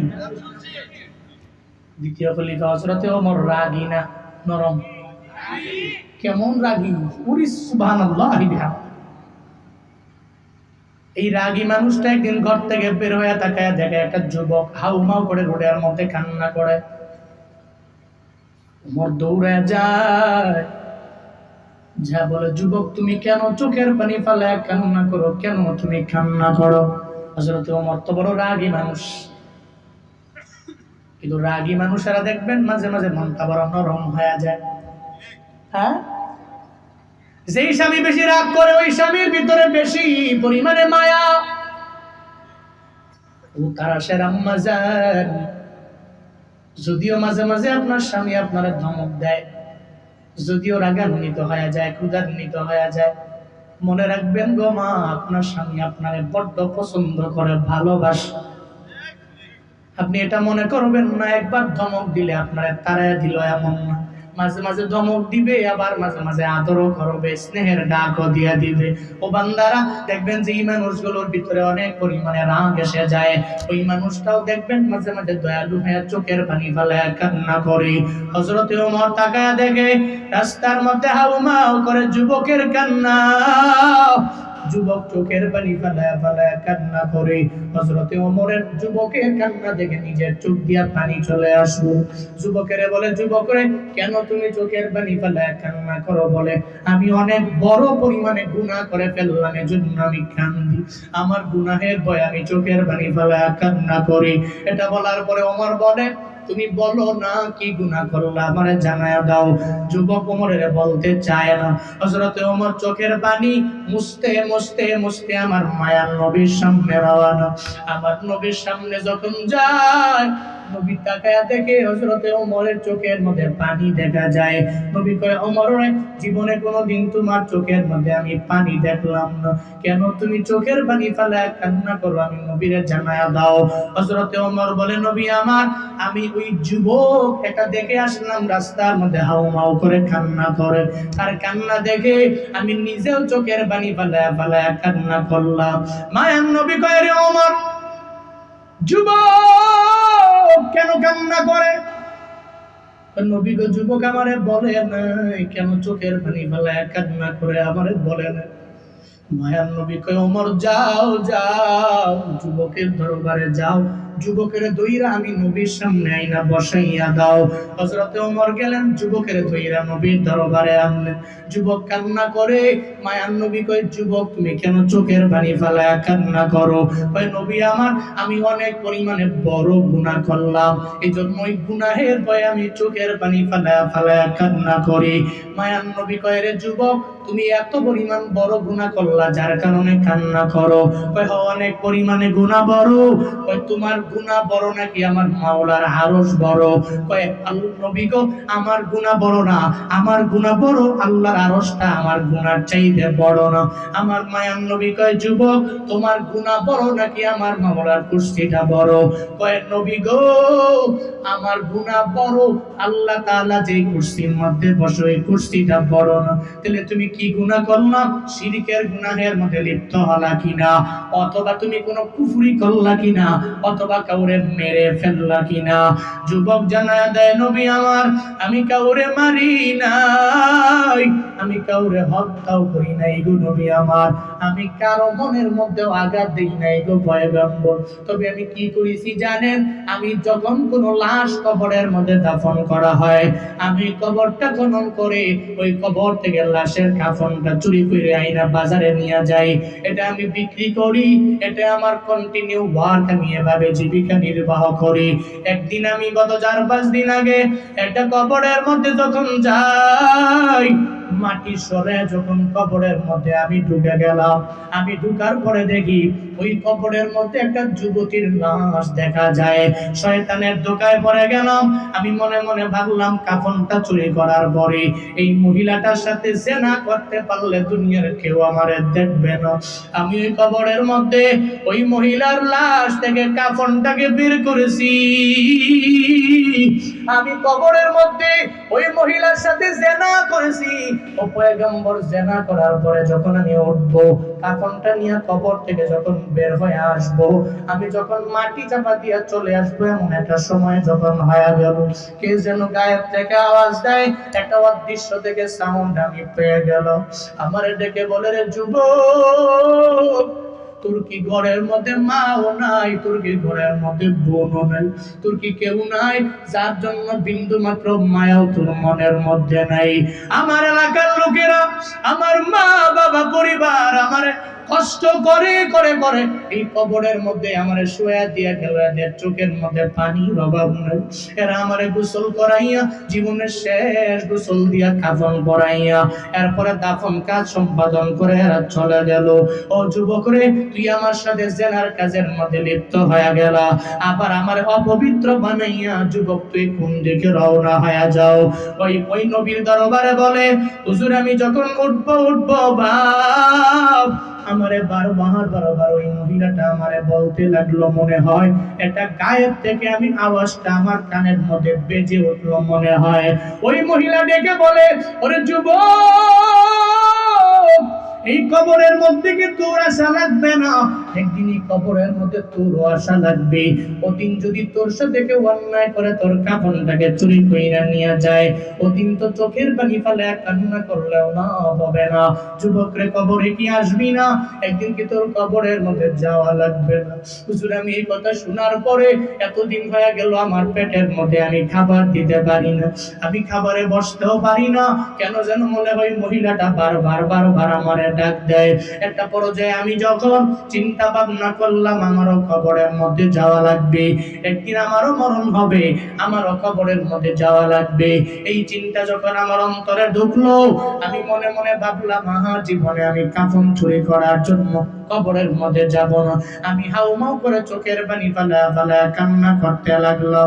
দ্বিতীয় খলিফা হযরত ওমর রাগী না নরম? কেমন রাগী! পুরি সুবহানাল্লাহ। এই রাগী মানুষটা একদিন ঘর থেকে বের হয়ে তাকায় দেখে একটা যুবক হাউমাউ করে রোডের মধ্যে কান্না করে। ওমর দৌড়ে যায়, যা বলে, যুবক তুমি কেন চোখের পানি ফেলে কান্না করো? কেন তুমি কান্না করো? হযরত ওমর তো বড় রাগী মানুষ, কিন্তু রাগী মানুষেরা দেখবেন মাঝে মাঝে মনটা বড় নরম হয়ে যায়। হ্যাঁ, যেই স্বামী বেশি রাগ করে ওই স্বামীর ভিতরে বেশি পরিমাণে মায়া। ও তারা সেরাম্মা যান, যদিও মাঝে মাঝে আপনার স্বামী আপনার ধমক দেয়, যদিও রাগান্বিত হয়ে যায়, ক্রোধান্বিত হয়ে যায়, মনে রাখবেন গো মা, আপনার স্বামী আপনারে বড্ড পছন্দ করে, ভালোবাসে। আপনি এটা মনে করবেন না একবার ধমক দিলে আপনারে তাড়ায় দিল, এমন না। মাঝে মাঝে ধমক দিবে, আবার মাঝে মাঝে আদরও করবে, স্নেহের ডাকও দিয়ে দিবে। ও বান্দারা, দেখবেন যে এই মানুষগুলোর ভিতরে অনেক পরিমাণে রাগ এসে যায়, ওই মানুষটাও দেখবেন মাঝে মাঝে দয়ালু হয়ে চোখের পানি ফেলে কান্না করে। হযরত ওমর তাকায়া দেখে রাস্তার মধ্যে হাউমাউ করে যুবকের কান্না, যুবক চোখের পানি ফেলায় ফেলায় কান্না করে। হযরত ওমরের যুবকের কান্না দেখে নিজের চোখ দিয়া পানি চলে আসলো। যুবকের বলে, যুবক রে, কেন তুমি চোখের পানি ফেলায় কান্না করো? বলে, আমি অনেক বড় পরিমাণে গুনাহ করে ফেললাম, এজন্য আমি কান্দি। আমার গুনাহের ভয়ে আমি চোখের পানি ফেলায় কান্না করি। এটা বলার পরে ওমর বলে, তুমি বলো না কি গুনাহ করলা আমারে জানায়া দাও। যুবক ওমরের বলতে চায় না। হযরতে ওমর চোখের পানি মুছতে মুছতে মুছতে আমার মায়ার নবীর সামনে রওনা। আমার নবীর সামনে যখন যায়, নবী তাকায়া দেখে হযরতে ওমরের চোখের মধ্যে পানি দেখা যায়। নবী কয়, ওমর রে, জীবনে কোনোদিন তোমার চোখের মধ্যে আমি পানি দেখলাম না, কেন তুমি চোখের পানি ফেলায় কান্না করো, আমি নবীরে জানায়া দাও। হযরতে ওমর বলে, নবী আমার, আমি ওই যুবক এটা দেখে আসলাম রাস্তার মধ্যে হাউমাউ করে কান্না করে, আর কান্না দেখে আমি নিজেও চোখের পানি ফেলায় ফেলায় কান্না করলাম। মায়ার নবী কয়, রে ওমর, যুবক কেন কান্না করে? নবী গো, যুবক আমারে বলে নাই কেন চোখের পানি ফেলায় কান্না করে, আমারে বলে না। মায়ার নবী কয়, ওমর যাও যাও, যুবকের দরবারে যাও, যুবকের দইরা আমি নবীর সামনে আইনা বসাইয়া দাও। হযরতে ওমর গেলেন, যুবকের দইরা নবীর দরবারে আনলেন। যুবক কান্না করে। মায়ার নবী কয়, যুবক তুমি কেন চোখের পানি ফেলায়া কান্না করো? কয়, নবী আমার, আমি অনেক পরিমাণে বড় গুনাহ করলাম, এজন্য ওই গুনাহের ভয়ে আমি চোখের পানি ফেলায়া ফেলায়া কান্না করি। মায়ার নবী কয়, রে যুবক, তুমি এত পরিমাণ বড় গুনাহ করলা যার কারণে কান্না করো? কয়, অনেক পরিমাণে গুনাহ বড়। কয়, তোমার গুনাহ বড় নাকি আমার মাওলার আরশ বড়? কয়, আল্লাহ নবী গো, আমার গুনাহ বড় না, আমার গুনাহ বড় আল্লাহর আরশটা আমার গুনার চাইতে বড় না। আমার মায়ার নবী কয়, যুবক, তোমার গুনাহ বড় নাকি আমার মাওলার কুরসিটা বড়? কয়, নবী গো, আমার গুনাহ বড়, আল্লাহ তাআলা যেই কুরসির মধ্যে বসে ওই কুরসিটা বড় না। তাহলে তুমি কি গুনাহ করলা? শিরকের গুনাহের মধ্যে লিপ্ত হলা কিনা, অথবা তুমি কোনো কুফরি করলা কিনা, অথবা কাউরে মেরে ফেললা কিনা? যুবক জানায়া দেয়, নবী আমার, আমি কাউরে মারি নাই, আমি কাউরে হত্যাও করি নাই গো নবী আমার, আমি কারো মনের মধ্যেও আঘাত দেই নাই গো পয়গম্বর। তবে আমি কি করেছি জানেন? আমি যখন কোনো লাশ কবরের মধ্যে দাফন করা হয়, আমি কবরটা খনন করে ওই কবর থেকে লাশের কাফনটা চুরি করে আইনা বাজারে নিয়ে যাই, এটা আমি বিক্রি করি, এটা আমার কন্টিনিউ ওয়ার্ক, আমি এভাবে জীবিকা নির্বাহ করি। একদিন আমি গত 4-5 দিন আগে একটা কবরের মধ্যে যখন যাই, মাটি সরে যখন কবরের মধ্যে আমি ঢুকে গেলাম, আমি ঢুকার পরে দেখি ওই কবরের মধ্যে একটা যুবতীর লাশ দেখা যায়। শয়তানের ধোঁকায় পড়ে গেলাম। আমি মনে মনে ভাবলাম, কাফনটা চুরি করার পরে এই মহিলাটার সাথে জেনা করতে পারলে দুনিয়ার কেউ আমারে দেখবে না। আমি ওই কবরের মধ্যে ওই মহিলার লাশ থেকে কাফনটাকে বের করেছি। আমি কবরের মধ্যে ওই মহিলার সাথে জেনা করেছি। ও পয়গম্বর, জেনা করার পরে যখন আমি উঠবো, কাফনটা নিয়ে কবর থেকে যখন বের হয়ে আসবো, আমি যখন মাটি চাপা দিয়ে চলে আসবো, এমন একটা সময় যখন হয়ে গেল, কে যেন গায়েব থেকে আওয়াজ দেয়, একটা অদৃশ্য থেকে সাউন্ড আমি পেয়ে গেল। আমারে ডেকে বলে, রে যুবক, তোর কি ঘরের মধ্যে মাও নাই, তোর কি ঘরের মধ্যে বোনও নাই, তোর কি কেউ নাই যার জন্য বিন্দু মাত্র মায়াও তোর মনের মধ্যে নাই? আমার এলাকার লোকেরা, আমার মা বাবা পরিবার আমারে কষ্ট করে করে করে এই কবরের মধ্যে আমারে শোয়া দিয়া গেল, এদের চোখের মধ্যে পানির অভাব নেই। এরা আমারে গোসল করাইয়া, জীবনের শেষ গোসল দিয়া কাফন পরাইয়া, এরপরে দাফন কাজ সম্পাদন করে এরা চলে গেল। ও যুবক রে, তুই আমার সাথে জেনার কাজের মধ্যে লিপ্ত হয়ে গেলা, আবার আমার অপবিত্র বানাইয়া যুবক তুই কোন দিকে রওনা হয়ে যাও? ওই নবীর দরবারে বলে, হুজুর, আমি যখন উঠবো বাপ, আমারে বারবার ওই মহিলাটা আমারে বলতে লাগলো, মনে হয় এটা গায়েব থেকে আমি আওয়াজটা আমার কানের মধ্যে বেজে উঠলো মনে হয়। ওই মহিলা ডেকে বলে, ওরে যুবক, এই কবরের মধ্যে কি তোর আশা লাগবে না? একদিন এই কবরের মধ্যে তোর আশা লাগবে। ওদিন যদি তোর সাথে কেউ অন্যায় করে তোর কাফনটাকে চুরি কইরা নিয়ে যায়, ওদিন তো চোখের পানি ফেলে কান্না করলেও না হবে না। যুবক রে, কবরে কি আসবি না? একদিন কি তোর কবরের মধ্যে যাওয়া লাগবে না? হুজুর, আমি এই কথা শোনার পরে এতদিন হয়ে গেল আমার পেটের মধ্যে আমি খাবার দিতে পারি না, আমি খাবারে বসতেও পারি না, কেন যেন মনে হয় মহিলাটা বারবার আমারে ডাক দেয়। একটা পর্যায়ে আমি যখন চিন্তা চিন্তা ভাবনা করলাম আমারও কবরের মধ্যে যাওয়া লাগবে, একদিন আমারও মরণ হবে, আমারও কবরের মধ্যে যাওয়া লাগবে। এই চিন্তা যখন আমার অন্তরে ঢুকলো, আমি মনে মনে ভাবলাম জীবনে আমি কাফন চুরি করার জন্য কবরের মধ্যে যাব না। আমি হাউমাউ করে চোখের পানি ফালা ফালা কান্না করতে লাগলো।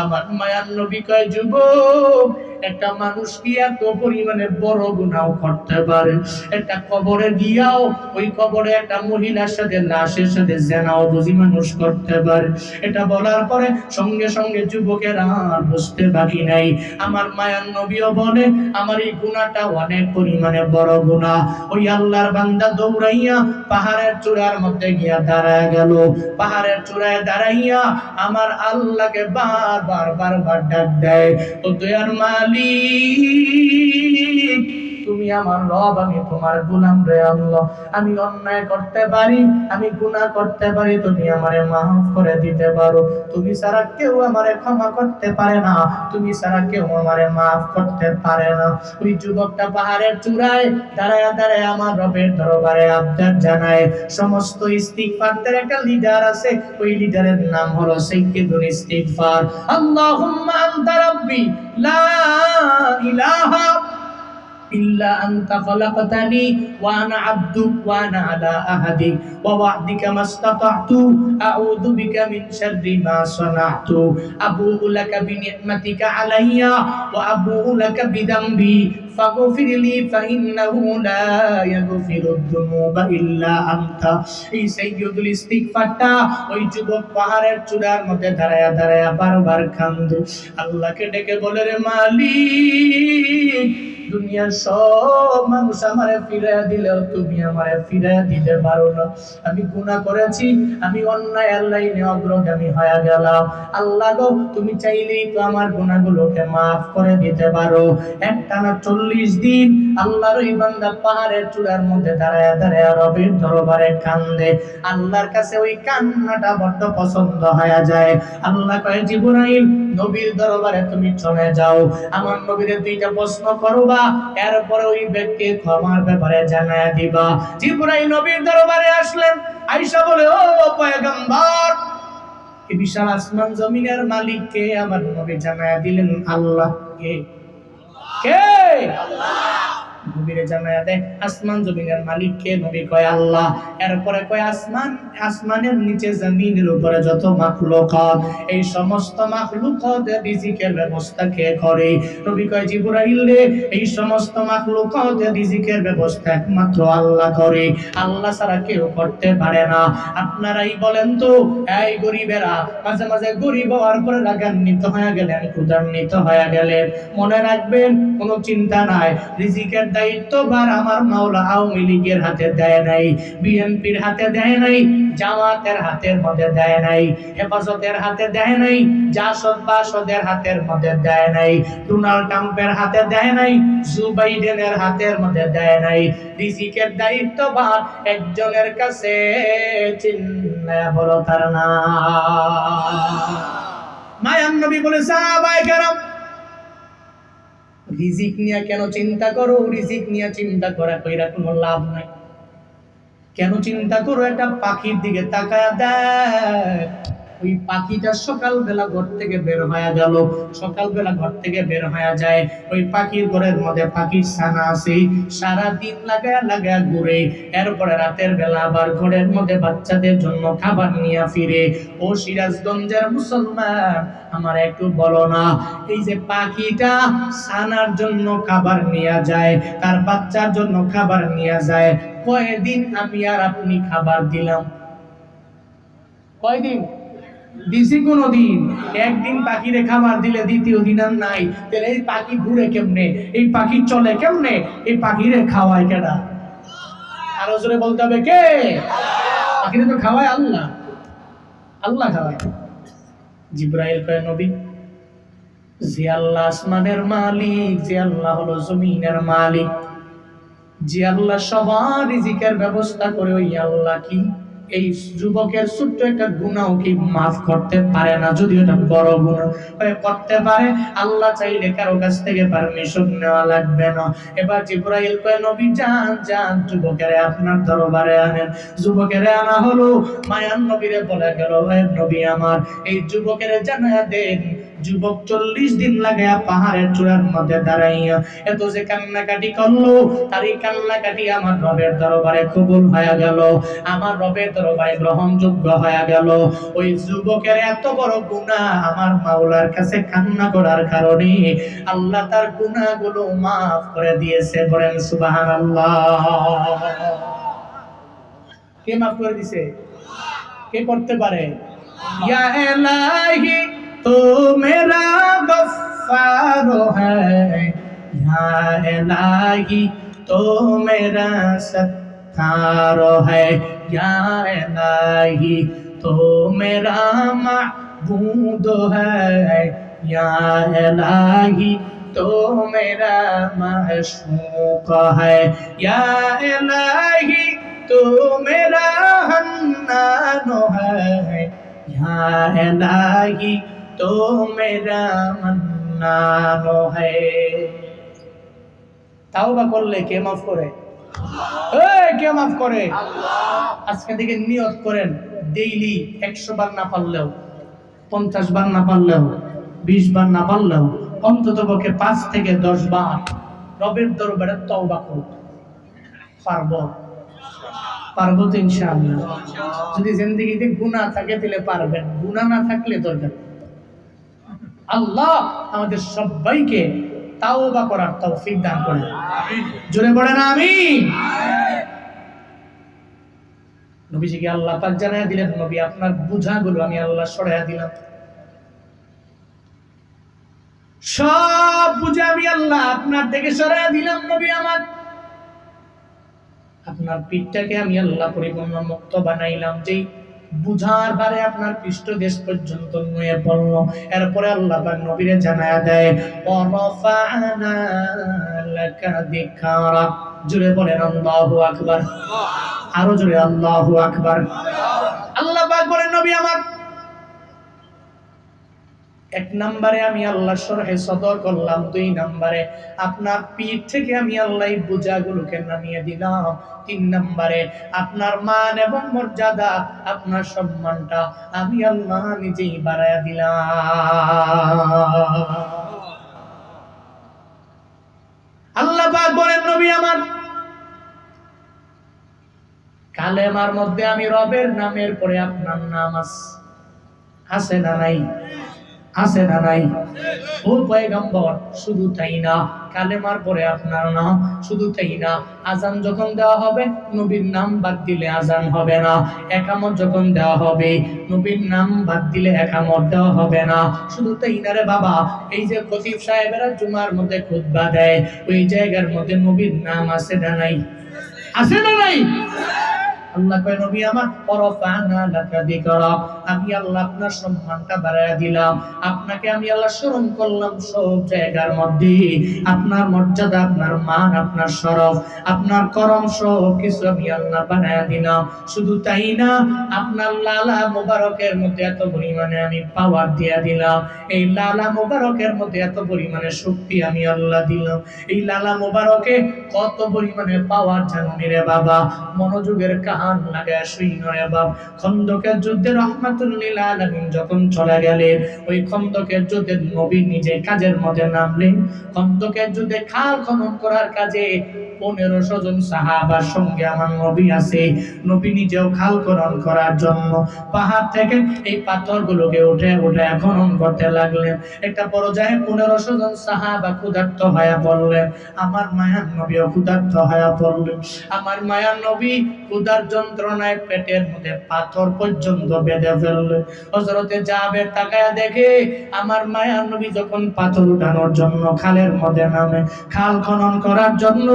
আমার মায়ার নবী কয়, যুবক, একটা মানুষ কি এত পরিমাণে বড় গুনাহ করতে পারে? একটা কবরে গিয়াও ওই কবরে একটা মহিলার সাথে, লাশের সাথে জিনাও বুঝি মানুষ করতে পারে? এটা বলার পরে সঙ্গে সঙ্গে যুবকের আর বুঝতে বাকি নাই। আমার মায়ার নবীও বলে, আমার এই গুনাহটা অনেক পরিমাণে বড় গুনাহ। ওই আল্লাহর বান্দা দৌড়াইয়া পাহাড়ের চূড়ার মধ্যে গিয়া দাঁড়ায় গেল। পাহাড়ের চূড়ায় দাঁড়াইয়া আমার আল্লাহকে বারবার বারবার ডাক দেয়, ও দয়ার মালিক, তুমি আমার রব, আমি তোমার গোলাম রে আল্লাহ। আমি অন্যায় করতে পারি, আমি গুনাহ করতে পারি, তুমি আমারে মাফ করে দিতে পারো। তুমি ছাড়া কেউ আমারে ক্ষমা করতে পারে না, তুমি ছাড়া কেউ আমারে মাফ করতে পারে না। ওই যুবকটা পাহাড়ের চূড়ায় দাঁড়ায় দাঁড়ায় আমার রবের দরবারে আবদার জানায়। সমস্ত ইস্তিগফারের একটা লিডার আছে, ওই লিডারের নাম হলো সাইয়্যিদুল ইস্তিগফার। আল্লাহুম্মা আনতা রাব্বি লা ইলাহা ইল্লা আনতা খালাকতানি ওয়া আনা আবদুক ওয়া আনা আলা আহাদিক ওয়া ওয়া'দিকা মাসতাতা'তু আউযু বিকা মিন শাররি মা সানা'তু আবু'ু লাকা বিনি'মাতিকা আলাইয়া ওয়া আবু'ু লাকা বিদামবি ফাগফিরলি ফাইন্নাহু লা ইয়াগফিরুদ যুনুবা ইল্লা আনতা। এই সাইয়্যিদুল ইস্তিগফারটা ওই যুবক পাহাড়ের চূড়ার মধ্যে দাঁড়ায়া দাঁড়ায়া বারবার কান্দে, আল্লাহকে ডেকে বলে, রে মালিক, দুনিয়ার সব মানুষ আমারে ফিরাইয়া দিলেও তুমি আমারে ফিরাইয়া দিতে পারো না। আমি গুনাহ করেছি, আমি অন্যায়ের লাইনে অগ্রগামী হয়ে গেলাম। আল্লাহ গো, তুমি চাইলেই তো আমার গুনাহগুলোকে মাফ করে দিতে পারো। একটানা 40 দিন আল্লাহর ওই বান্দা পাহাড়ের চূড়ার মধ্যে দাঁড়ায়া দাঁড়ায়া রবের দরবারে কান্দে। আল্লাহর কাছে ওই কান্নাটা বড্ড পছন্দ হয়ে যায়। আল্লাহ কয়, জিবরাইল, নবীর দরবারে তুমি চলে যাও, আমার নবীরে 2টা প্রশ্ন করবা, এরপরে ওই ব্যক্তির ক্ষমার ব্যাপারে জানায়া দিবা। জিবরাইল নবীর দরবারে আসলেন, আয়েশা বলে, ও পয়গম্বর, এই বিশাল আসমান জমিনের মালিক কে? আমার নবী জানায়া দিলেন, আল্লাহ। কে? কে? আল্লাহ। নবীরে জানায়া দেয়, আসমান জমিনের মালিক কে? নবী কয়, আল্লাহ। এরপরে কয়, আসমানের নিচে জমিনের উপরে যত মাখলুকাত, এই সমস্ত মাখলুকাতের রিজিকের ব্যবস্থা কে করে? নবী কয়, জিবরাইল রে, এই সমস্ত মাখলুকাতের রিজিকের ব্যবস্থা একমাত্র আল্লাহ করে, আল্লাহ ছাড়া কেউ করতে পারে না। আপনারাই বলেন তো, এই গরিবেরা মাঝে মাঝে গরিব হওয়ার পরে রাগান্বিত হয়ে গেলেন, ক্ষুধান্বিত হয়ে গেলেন, মনে রাখবেন কোনো চিন্তা নাই, রিজিকের দায়িত্বভার আমার মাওলা আওয়ামী লীগের হাতে দেয় নাই, বিএনপির হাতে দেয় নাই, জামাতের হাতের মধ্যে দেয় নাই, হেফাজতের হাতে দেয় নাই, জাসদ বাসদের হাতের মধ্যে দেয় নাই, ডোনাল্ড ট্রাম্পের হাতে দেয় নাই, জো বাইডেনের হাতের মধ্যে দেয় নাই। রিজিকের দায়িত্বভার একজনের কাছে, চিল্লায়া বলো তার নাম। মায়ান নবী বলে, সাহাবায়ে কেরাম, রিজিক নিয়ে কেন চিন্তা করো? রিজিক নিয়ে চিন্তা করা কইরা কোনো লাভ নাই। কেন চিন্তা করো? একটা পাখির দিকে তাকায়া দেখ, ওই পাখিটা সকালবেলা ঘর থেকে বের হয়ে গেল, সকালবেলা ঘর থেকে বের হয়ে যায়, ওই পাখির ঘরের মধ্যে পাখির ছানা আছে, সারাদিন লাগায়া লাগায়া ঘুরে, এরপরে রাতের বেলা আবার ঘরের মধ্যে বাচ্চাদের জন্য খাবার নিয়ে ফিরে। ও সিরাজগঞ্জের মুসলমান, আমার একটু বলো না, এই যে পাখিটা ছানার জন্য খাবার নিয়ে যায়, তার বাচ্চার জন্য খাবার নিয়ে যায়, কয়দিন আমি আর আপনি খাবার দিলাম? কয়দিন দিছি? কোনদিন? একদিন পাখিরে খাবার দিলে দ্বিতীয় দিন আর নাই। তাহলে এই পাখি ঘুরে কেমনে? এই পাখি চলে কেমনে? এই পাখিরে খাওয়ায় কেডা? আরো জোরে বলতে হবে, কে? পাখিরে তো খাওয়ায় আল্লাহ, আল্লাহ খাওয়ায়। জিবরাইল কয়, নবী, যে আল্লাহ আসমানের মালিক, যে আল্লাহ হলো জমিনের মালিক, যে আল্লাহ সবার রিজিকের ব্যবস্থা করে, ওই আল্লাহ কি এই যুবকের ছোট্ট একটা গুনাহও কি মাফ করতে পারে না? যদি এটা বড় গুনাহ হয় করতে পারে, আল্লাহ চাইলে কারো কাছ থেকে পারমিশন নেওয়া লাগবে না। এবার জিবরাইল কয় নবী যান যান, যুবকেরে আপনার দরবারে আনেন। যুবকেরে আনা হলো, মায়ান নবীরে বলে গেল, হে নবী আমার এই যুবকেরে জানায়া দেন, যুবক 40 দিন লাগায়া পাহাড়ের চূড়ার মধ্যে দাঁড়াইয়া এত যে কান্নাকাটি করলো, তার এই কান্নাকাটি আমার রবের দরবারে কবুল হয়ে গেল, আমার রবের দরবারে গ্রহণযোগ্য হয়ে গেল। ওই যুবকের এত বড় গুনাহ আমার মাওলার কাছে কান্না করার কারণে আল্লাহ তার গুনাহগুলো মাফ করে দিয়েছে। বলেন সুবহানাল্লাহ। কে মাফ করে দিয়েছে? কে করতে পারে? ইয়া ইলাহি तो मेरा गफ्फार है, या इलाही तो मेरा सत्तार है, या इलाही तो मेरा माबूद है, या इलाही तो मेरा माशूक है, या इलाही तो मेरा हन्नान है, या इलाही तो मेरा मन्नान है। তাওবা করলে কে মাফ করে? কে মাফ করে? আজকে থেকে নিয়ত করেন, ডেইলি 100 বার না পারলেও, 50 বার না পারলেও, 20 বার না পারলেও অন্ততপক্ষে 5 থেকে 10 বার রবের দরবারে তওবা করব। পারবো? পারবো তো ইনশাআল্লাহ। যদি জিন্দেগিতে গুনাহ থাকে তাহলে পারবেন, গুনাহ না থাকলে দরকার। আল্লাহ আমাদের সবাইকে তাওবা করার তৌফিক দান করেন। জোরে বলেন আমিন। নবীজিকে আল্লাহ পাক জানায়া দিলেন, নবী আপনার বোঝাগুলো আমি আল্লাহ সরাইয়া দিলাম, সব বোঝা আমি আল্লাহ আপনার থেকে সরাইয়া দিলাম। নবী আমার আপনার পিঠটাকে আমি আল্লাহ পরিপূর্ণ মুক্ত বানাইলাম। যেই বুঝার বারে আপনার পৃষ্ঠদেশ পর্যন্ত নুয়ে পড়ল, এরপরে আল্লাহ পাক নবীরে জানায়া দেয় ওয়ারাফা'না লাকা যিকরাক। জোরে বলেন আল্লাহু আকবার। আরো জোরে আল্লাহু আকবার। আল্লাহ পাক বলেন নবী আমার 1 নম্বরে আমি আল্লাহ শরহে সদর করলাম, 2 নম্বরে আপনার পিঠ থেকে আমি আল্লাহ বোঝাগুলোকে নামিয়ে দিলাম, 3 নম্বরে আপনার মান এবং মর্যাদা, আপনার সম্মানটা আমি আল্লাহ নিজেই বাড়ায়া দিলাম। আল্লাহ পাক বলেন নবী আমার কালেমার মধ্যে আমি রবের নামের পরে আপনার নাম আছে না নাই? আছে না নাই? ও পয়গম্বর, শুধু তাই না, কালেমার পরে আপনার নাম, শুধু তাই না, আজান যখন দেওয়া হবে নবীর নাম বাদ দিলে আজান হবে না, একামত যখন দেওয়া হবে নবীর নাম বাদ দিলে একামত দেওয়া হবে না। শুধু তাই না রে বাবা, এই যে খতিব সাহেবেরা জুমার মধ্যে খুতবা দেয়, ওই জায়গার মধ্যে নবীর নাম আছে না নাই? আছে না নাই? আল্লাহ কয় নবী আমার ওয়ারাফা'না লাকা যিকরাক, আমি আল্লাহ আপনার সম্মানটা বাড়ায়া দিলাম, আপনাকে আমি আল্লাহ স্মরণ করলাম সব জায়গার মধ্যে, আপনার মর্যাদা, আপনার মান, আপনার শরফ, আপনার করম সব কিছু আমি আল্লাহ বাড়ায়া দিলাম। শুধু তাই না, আপনার লালা মুবারকের মধ্যে এত পরিমাণে আমি পাওয়ার দিয়া দিলাম, এই লালা মুবারকের মধ্যে এত পরিমাণে শক্তি আমি আল্লাহ দিলাম। এই লালা মুবারকে কত পরিমাণে পাওয়ার জানি রে বাবা, মনোযোগের কান লাগায় শুইনো রে বাপ। খন্দকের যুদ্ধে রাহমাতুল লিল আলামিন যখন চলে গেলেন, ওই খন্দকের যুদ্ধে নবী নিজে কাজের মধ্যে নামলেন। খন্দকের যুদ্ধে খাল খনন করার কাজে 1500 জন সাহাবার সঙ্গে আমার নবী আছে। নবী নিজেও খাল খনন করার জন্য পাহাড় থেকে এই পাথরগুলোকে উঠে উঠে খনন করতে লাগলেন। একটা পর্যায়ে 1500 জন সাহাবা ক্ষুধার্ত হয়ে পড়লেন, আমার মায়ার নবীও ক্ষুধার্ত হয়ে পড়লেন। আমার মায়ার নবী ক্ষুধার যন্ত্রণায় পেটের মধ্যে পাথর পর্যন্ত বেঁধে ফেললেন। হযরতে জাবের তাকায়া দেখে আমার মায়ার নবী যখন পাথর উঠানোর জন্য খালের মধ্যে নামে, খাল খনন করার জন্য,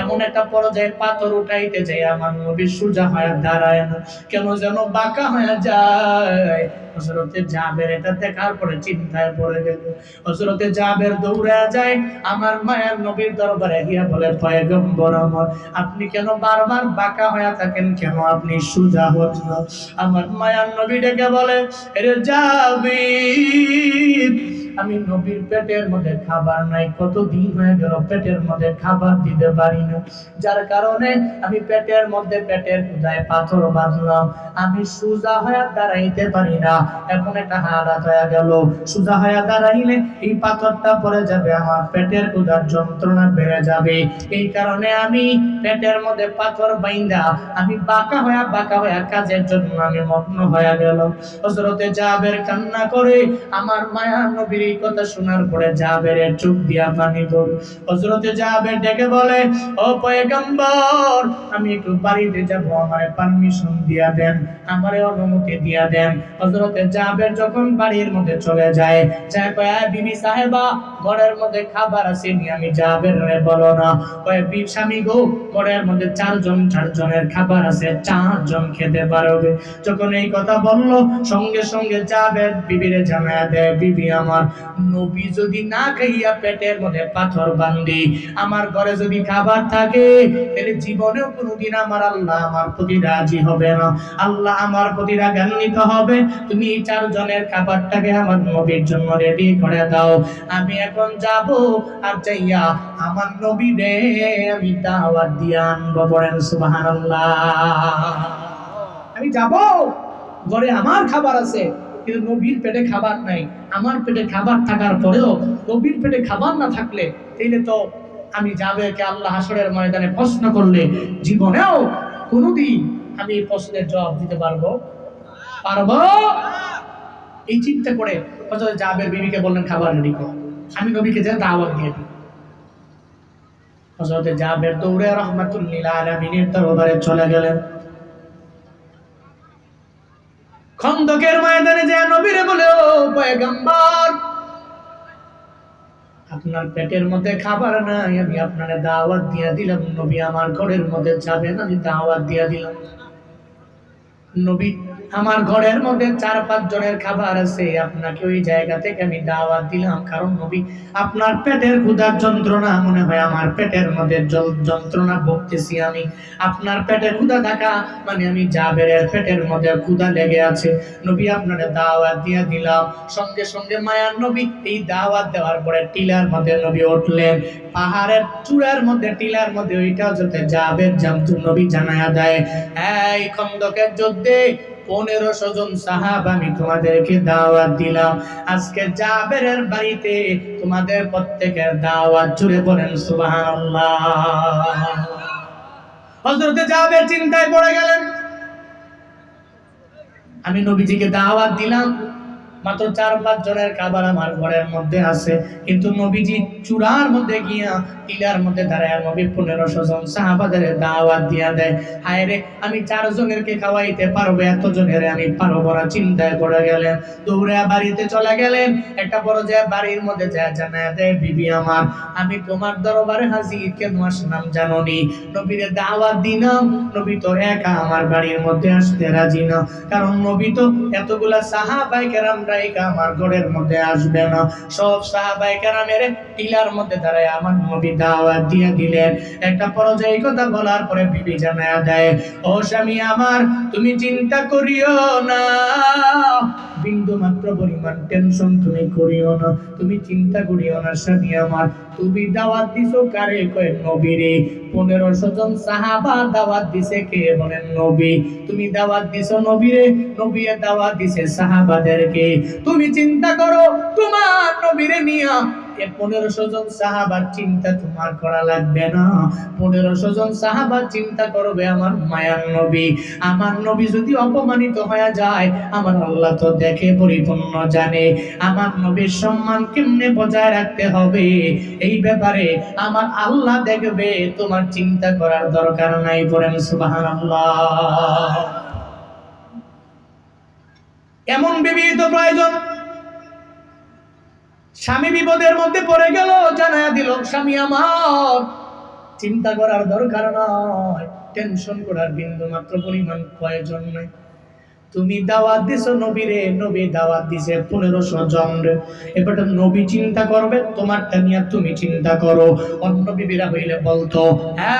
এমন একটা পর্যায়ে পাথর উঠাইতে যায় আমার নবী সোজা হয়ে দাঁড়ায় না, কেন যেন বাঁকা হয়ে যায়। হযরতে জাবের এটা দেখার পরে চিন্তায় পড়ে গেল। হযরতে জাবের দৌড়ে যায় আমার মায়ের নবীর দরবারে গিয়া বলে, পয়গম্বর আমার, আপনি কেন বারবার বাঁকা হয়ে থাকেন, কেন আপনি সোজা হন না? আমার মায়ার নবী ডেকে বলে, এরে জাবির, আমি নবীর পেটের মধ্যে খাবার নাই, কতদিন হয়ে গেল পেটের মধ্যে খাবার দিতে পারি না, যার কারণে আমি পেটের মধ্যে পেটের ক্ষুধায় পাথর বাঁধলাম, আমি সোজা হয়ে দাঁড়াইতে পারি না। এখন একটা হালাত হয়ে গেল, সোজা হয়ে দাঁড়াইলে এই পাথরটা পড়ে যাবে, আমার পেটের ক্ষুধার যন্ত্রণা বেড়ে যাবে, এই কারণে আমি পেটের মধ্যে পাথর বাইন্দা আমি বাঁকা হয়ে কাজের জন্য আমি মগ্ন হয়ে গেল। হযরতে জাবের কান্না করে, আমার মায়ার নবীর এই কথা শোনার পরে জাবেরের চোখ দিয়া পানি পড়ে। হযরতে জাবের ডেকে বলে, ও পয়গম্বর, আমি একটু বাড়িতে যাব, আমারে পারমিশন দিয়া দেন, আমারে অনুমতি দিয়া দেন। হযরতে জাবের যখন বাড়ির মধ্যে চলে যায়, যা কয়, বিবি সাহেবা, ঘরের মধ্যে খাবার আছে নি? আমি জাবের রে বলো না, কয়, বি স্বামী গো, ঘরের মধ্যে চারজনের খাবার আছে, 4 জন খেতে পারবে। যখন এই কথা বললো, সঙ্গে সঙ্গে জাবের বিবিরে জানায়া দেয়, বিবি আমার, নবী যদি না খাইয়া পেটের মধ্যে পাথর বান্ধি, আমার ঘরে যদি খাবার থাকে, তাহলে জীবনেও কোনোদিন আমার আল্লাহ আমার প্রতি রাজি হবে না, আল্লাহ আমার প্রতি রাগান্বিত হবে। তুমি এই 4 জনের খাবারটাকে আমার নবীর জন্য রেডি করে দাও। আমি এখন যাব, আর যাইয়া আমার নবী রে আমি দাওয়াত দিয়ে আনবো। বলেন সুবহানাল্লাহ। আমি যাব, ঘরে আমার খাবার আছে, কিন্তু নবীর পেটে খাবার নাই। আমার পেটে খাবার থাকার পরেও নবীর পেটে খাবার না থাকলে, তাইলে তো আমি জাবেরকে আল্লাহ হাসরের ময়দানে প্রশ্ন করলে জীবনেও কোনোদিন আমি এই প্রশ্নের জবাব দিতে পারবো? এই চিন্তা করে হযরত জাবের বিবিকে বললেন, খাবার রেডি করো, আমি নবীকে যে দাওয়াত দিয়ে দিই। হযরত জাবের দৌড়ে রাহমাতুল্লিল আলামিনের দরবারে চলে গেলেন। খন্দকের ময়দানে যে নবীরে বলে, ও পয়গম্বর, আপনার পেটের মধ্যে খাবার নাই, আমি আপনারে দাওয়াত দিয়ে দিলাম, নবী আমার ঘরের মধ্যে যাবেন, আমি দাওয়াত দিয়ে দিলাম। নবী, আমার ঘরের মধ্যে 4-5 জনের খাবার আছে, আপনাকে ওই জায়গা থেকে আমি দাওয়াত দিলাম, কারণ নবী, আপনার পেটের ক্ষুধার যন্ত্রণা মনে হয় আমার পেটের মধ্যে যন্ত্রণা ভুগতেছি আমি। আপনার পেটে ক্ষুধা থাকা মানে আমি জাবেরের পেটের মধ্যে ক্ষুধা লেগে আছে। নবী, আপনারে দাওয়াত দিয়ে দিলাম। সঙ্গে সঙ্গে মায়ার নবী এই দাওয়াত দেওয়ার পরে টিলার মধ্যে নবী উঠলেন, পাহাড়ের চূড়ার মধ্যে, টিলার মধ্যে ওইটা যাতে জাবের জামতু নবী জানায়া দেয়, এই খন্দকের যুদ্ধে 1500 জন সাহাবা আমি তোমাদেরকে দাওয়াত দিলাম, আজকে জাবেরের বাড়িতে তোমাদের প্রত্যেকের দাওয়াত। জুড়ে বলেন সুবহানাল্লাহ। হযরতে জাবের চিন্তায় পড়ে গেলেন, আমি নবীজিকে দাওয়াত দিলাম, মাত্র 4-5 জনের খাবার আমার ঘরের মধ্যে আছে, কিন্তু নবীজি চূড়ার মধ্যে গিয়া টিলার মধ্যে দাঁড়ায় নবী 1500 জন সাহাবাদের দাওয়াত দিয়া দেয়। হায় রে, আমি 4 জনেরকে খাওয়াইতে পারবো, এত জনের আমি পারবো না। চিন্তায় পড়ে গেলেন, দৌড়ে বাড়িতে চলে গেলেন। একটা বড় যে বাড়ির মধ্যে যায় জানায়া দেয়, বিবি আমার, আমি তোমার দরবারে হাজির, কেন আসলাম জানোনি? নবীরে দাওয়াত দিলাম, নবী তো একা আমার বাড়ির মধ্যে আসতে রাজি না, কারণ নবী তো এতগুলা সাহাবায়ে কেরাম রাইকা আমার ঘরের মধ্যে আসবে না। সব সাহাবায়ে কেরামের টিলার মধ্যে দাঁড়ায় আমার নবী দাওয়াত দিয়ে দিলেন। একটা পর্যায়ে কথা বলার পরে বিবি জানায়া দেয়, ও স্বামী আমার, তুমি চিন্তা করিও না, বিন্দু মাত্র পরিমাণ টেনশন তুমি করিও না, তুমি চিন্তা করিও না স্বামী আমার। তুমি দাওয়াত দিছো কারে? কয় নবীরে। 1500 জন সাহাবা দাওয়াত দিছে কে? বলেন নবী। তুমি দাওয়াত দিছো নবীরে, নবী দাওয়াত দিছে সাহাবাদেরকে। তুমি চিন্তা করো তোমার নবীরে নিয়া 1500 জন সাহাবার চিন্তা তোমার করা লাগবে না। 1500 জন সাহাবার চিন্তা করবে আমার মায়ার নবী। আমার নবী যদি অপমানিত হয়ে যায়, আমার আল্লাহ তো দেখে পরিপূর্ণ জানে। আমার নবীর সম্মান কেমনে বজায় রাখতে হবে, এই ব্যাপারে আমার আল্লাহ দেখবে, তোমার চিন্তা করার দরকার নাই। বলেন সুবহানাল্লাহ। এমন বিবি তো প্রয়োজন। স্বামী বিপদের মধ্যে পড়ে গেল, জানায়া দিল, স্বামী আমার, চিন্তা করার দরকার নয়, টেনশন করার বিন্দু মাত্র পরিমাণ প্রয়োজন নাই। তুমি দাওয়াত দিছো নবীরে, নবী দাওয়াত দিছে 1500 জন রে। এবার নবী চিন্তা করবে, তোমারটা নিয়ে তুমি চিন্তা করো। অন্য বিবিরা হইলে বলতো,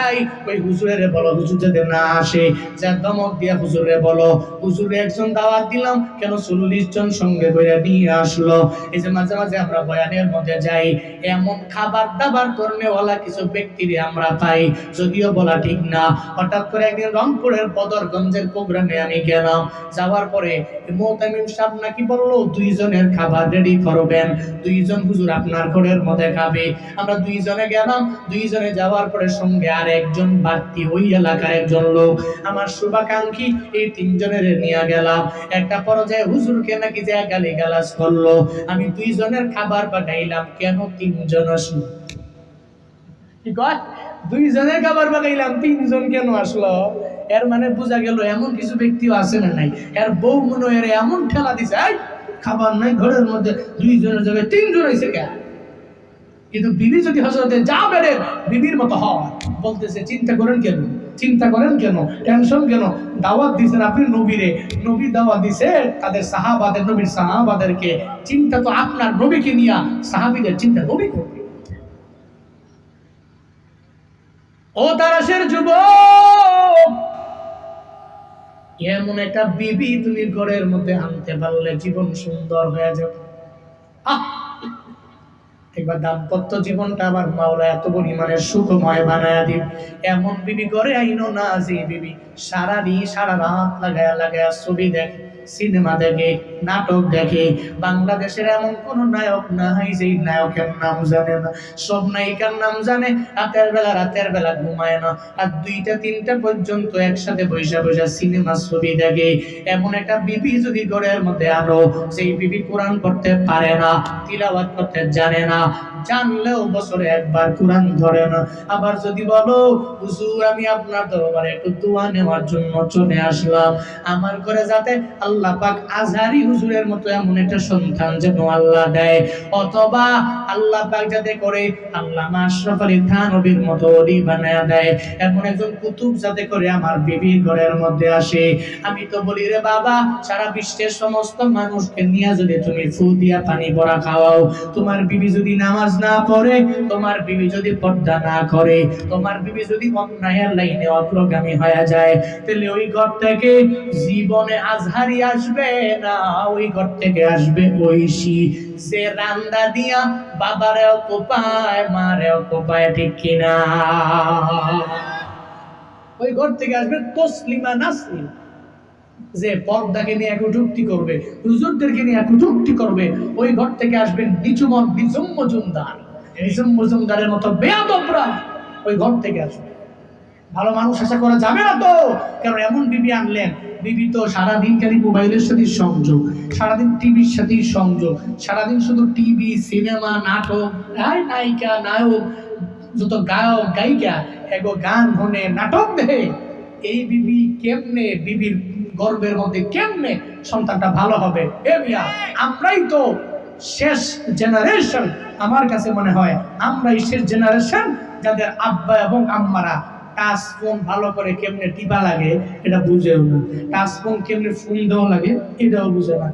এই ওই হুজুরে বলো, হুজুর যদি না আসে যা দমক দিয়া হুজুরে বলো, হুজুরে একজন দাওয়াত দিলাম কেন 40 জন সঙ্গে করে নিয়ে আসলো। এই যে মাঝে মাঝে আমরা বয়ানের মধ্যে যাই, এমন খাবার দাবার কর্মেওয়ালা কিছু ব্যক্তিরে আমরা পাই, যদিও বলা ঠিক না। হঠাৎ করে একদিন রংপুরের বদরগঞ্জের প্রোগ্রামে আমি গেলাম, যাওয়ার পরে মোতামিম সাহেব নাকি বললো 2 জনের খাবার রেডি করবেন, 2 জন হুজুর আপনার ঘরের মধ্যে খাবে। আমরা 2 জনে গেলাম, 2 জনে যাওয়ার পরে সঙ্গে আর একজন বাড়তি ওই এলাকার একজন লোক, আমার শুভাকাঙ্ক্ষী, এই 3 জনের নিয়ে গেলাম। একটা পর্যায়ে হুজুরকে নাকি যে গালিগালাজ করলো। আমি 2 জনের খাবার পাঠাইলাম, কেন 3 জন আসলো? কি কয় 2 জনের খাবার পাঠাইলাম 3 জন কেন আসলো? এর মানে বোঝা গেল এমন কিছু ব্যক্তিও আছে না নাই, এর বউ মনে হয় এমন ঠেলা দিছে, এই খাবার নাই ঘরের মধ্যে, 2 জনের জায়গায় 3 জন হইছে কেন? কিন্তু বিবি যদি হযরতে জাবেরের বিবির মতো হয়, বলতেছে চিন্তা করেন কেন, চিন্তা করেন কেন, টেনশন কেন? দাওয়াত দিছেন আপনি নবীরে, নবী দাওয়াত দিছে তাদের সাহাবাদের, নবীর সাহাবাদেরকে, চিন্তা তো আপনার নবীকে নিয়া, সাহাবীদের চিন্তা নবী করবে। ও তারাশের যুবক, এমন একটা বিবি তুমি ঘরের মধ্যে আনতে পারলে জীবন সুন্দর হয়ে যাবে। একবার দাম্পত্য জীবনটা আবার মাওলা এত পরিমাণে সুখময় বানায়া দিন। এমন বিবি ঘরে আইনো না যে বিবি সারা রাত লাগায়া লাগায়া ছবি দেখে, সিনেমা দেখে, নাটক দেখে। বাংলাদেশের এমন কোন নায়ক নাই যে নায়কের নাম জানে না, সব নায়িকার নাম জানে। রাতের বেলা ঘুমায় না, আর 2টা 3টা পর্যন্ত একসাথে বৈশা বৈশা সিনেমা ছবি দেখে। এমন একটা বিবি যদি ঘরের মধ্যে আনো, সেই বিবি কোরআন পড়তে পারে না, তিলাওয়াত করতে জানে না, জানলেও বছরে একবার কোরআন ধরে না। আবার যদি বলো হুজুর আমি আপনার দরবারে একটু দোয়া নেওয়ার জন্য চলে আসলাম, আমার ঘরে যাতে আল্লাহ পাক আজহারি হুজুরের মতো এমন একটা সন্তান যেন আল্লাহ দেয়, অথবা আল্লাহ পাক যাতে করে আল্লামা আশরাফ আলী থানভীর মতো ওলি বানায়া দেয়, এমন একজন কুতুব যাতে করে আমার বিবির ঘরের মধ্যে আসে। আমি তো বলি রে বাবা, সারা বিশ্বের সমস্ত মানুষকে নিয়ে যদি তুমি ফু দিয়া পানি ভরা খাওয়াও, তোমার বিবি যদি নামাজ না পড়ে, তোমার বিবি যদি পর্দা না করে, তোমার বিবি যদি অন্যায়ের লাইনে অগ্রগামী হয়ে যায়, তাহলে ওই ঘর থেকে জীবনে আজহারি আসবে না, ওই ঘর থেকে আসবে ঐশী, যে রান্দা দিয়া বাবারেও কোপায় মারেও কোপায়, ঠিক কিনা? ওই ঘর থেকে আসবে তসলিমা নাসরিন, যে পর্দাকে নিয়ে কটূক্তি করবে, হুজুরদেরকে নিয়ে কটূক্তি করবে। ওই ঘর থেকে আসবেন নিচুমন নিজম মজুমদার, নিজম মজুমদারের মতো বেয়াদবরা ওই ঘর থেকে আসবে। ভালো মানুষ আশা করা যাবে না তো, কারণ এমন বিবি আনলেন, বিবি তো সারাদিন খালি মোবাইলের সাথে সংযোগ, সারাদিন টিভির সাথে সংযোগ, সারাদিন শুধু টিভি, সিনেমা, নাটক, নায়িকা নায়ক, যত গায়ক গায়িকা এগো গান হনে নাটক দেখে। এই বিবি কেমনে, বিবির গর্বের মধ্যে কেমনে সন্তানটা ভালো হবে? এ মিয়া, আমরাই তো শেষ জেনারেশন। আমার কাছে মনে হয় আমরাই শেষ জেনারেশন যাদের আব্বা এবং আম্মারা টাচ ফোন ভালো করে কেমনে টিপা লাগে এটা বুঝেও না, টাচ ফোন কেমনে ফোন দেওয়া লাগে এটাও বুঝে না।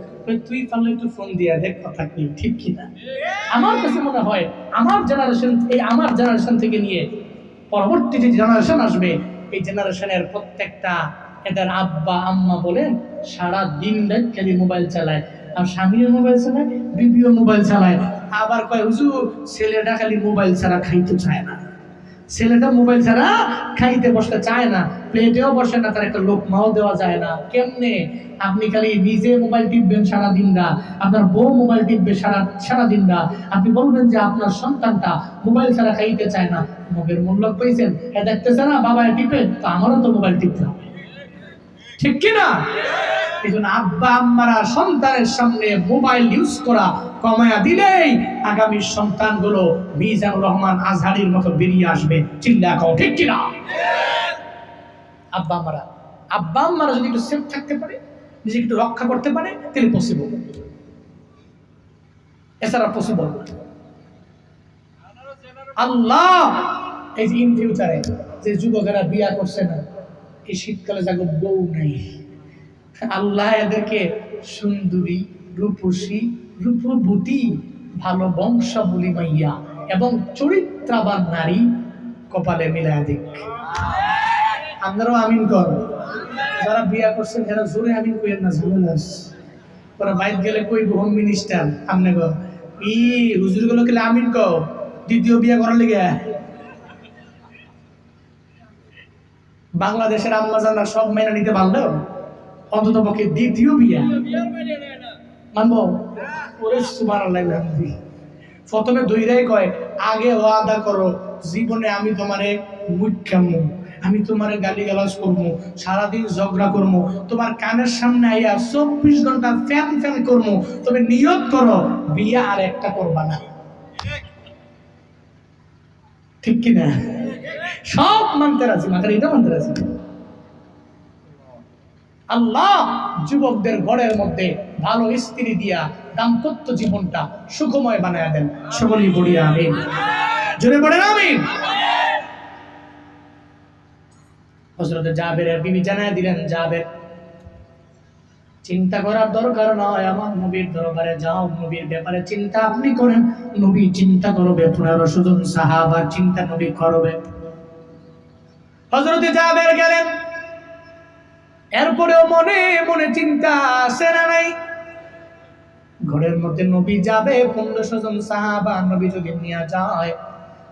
তুই পারলে একটু ফোন দিয়া দেখ, কথা কি ঠিক কিনা? আমার কাছে মনে হয় আমার জেনারেশন, এই আমার জেনারেশন থেকে নিয়ে পরবর্তী যে জেনারেশন আসবে, এই জেনারেশনের প্রত্যেকটা এদের আব্বা আম্মা বলেন সারা দিন রাত খালি মোবাইল চালায়, আর স্বামীও মোবাইল চালায়, বিবিও মোবাইল চালায়। আবার কয় হুজুর ছেলেটা খালি মোবাইল ছাড়া খাইতে চায় না, ছেলেটা মোবাইল ছাড়া খাইতে বসতে চায় না, প্লেটেও বসে না, তার একটা লোকমাও দেওয়া যায় না। কেমনে? আপনি খালি নিজে মোবাইল টিপবেন সারা দিন রাত, আপনার বউ মোবাইল টিপবে সারা দিন রাত, আপনি বলবেন যে আপনার সন্তানটা মোবাইল ছাড়া খাইতে চায় না। মুখের মূল্য পাইছেন, এ দেখতেছে না বাবা টিপে, তো আমারও তো মোবাইল টিপতে হবে, ঠিক কিনা? এই জন্য আব্বা আম্মারা সন্তানের সামনে মোবাইল ইউজ করা কমায়া দিলেই আগামী সন্তানগুলো মিজানুর রহমান আজহারির মতো বেরিয়ে আসবে। চিল্লা কও ঠিক কিনা? আব্বা আম্মারা যদি একটু সেফ থাকতে পারে, নিজেকে একটু রক্ষা করতে পারে, তাহলে পসিবল, এছাড়া পসিবল না। আল্লাহ এই যে ইন ফিউচারে যে যুবকেরা বিয়া করছে না, এই শীতকালে যাগো বউ নাই, আল্লাহ এদেরকে সুন্দরী, রূপসী, রূপবতী, ভালো বংশাবলী মাইয়া এবং চরিত্রবান নারী কপালে মিলায় দিক। আপনারাও আমিন কর। যারা বিয়া করছেন এরা জোরে আমিন কইেন না, ঝামেলা ওরা বাইর গেলে কইব হোম মিনিস্টার আমনে গো ই হুজুর গুলো গেলে আমিন কও দ্বিতীয় বিয়া করার লেগে। বাংলাদেশের আম্মা জানা সব মেনে নিতে পারলেও অন্তত পক্ষে দ্বিতীয় বিয়া মানবো। ওরে সুবহানাল্লাহ। প্রথমে দুইটাই কয় আগে ওয়াদা করো জীবনে আমি তোমারে মুখ খামু, আমি তোমারে গালিগালাজ করবো, সারাদিন ঝগড়া করবো, তোমার কানের সামনে আইয়া 24 ঘন্টা ফ্যান ফ্যান করবো, তবে নিয়ত করো বিয়া আর একটা করবা না। ঠিক কিনা? সব মানতে রাজি, মাথার এটা মানতে রাজি। আল্লাহ যুবকদের ঘরের মধ্যে ভালো স্ত্রী দিয়া দাম্পত্য জীবনটা সুখময় বানায় দেন। সকলেই বলি আমিন, জোরে বলেন আমিন। হযরত জাবেরের বিবি জানায় দিলেন, জাবের চিন্তা করার দরকার নয়, আমার নবীর দরবারে যাও, নবীর ব্যাপারে চিন্তা আপনি করেন, নবী চিন্তা করবে, 1500 জন সাহাবার চিন্তা নবী করবে। হযরত জাবের গেলেন, এরপরেও মনে মনে চিন্তা আসে না নাই। ঘরের মধ্যে নবী যাবে, 1500 জন সাহাবা নবী যদি নিয়ে যায়,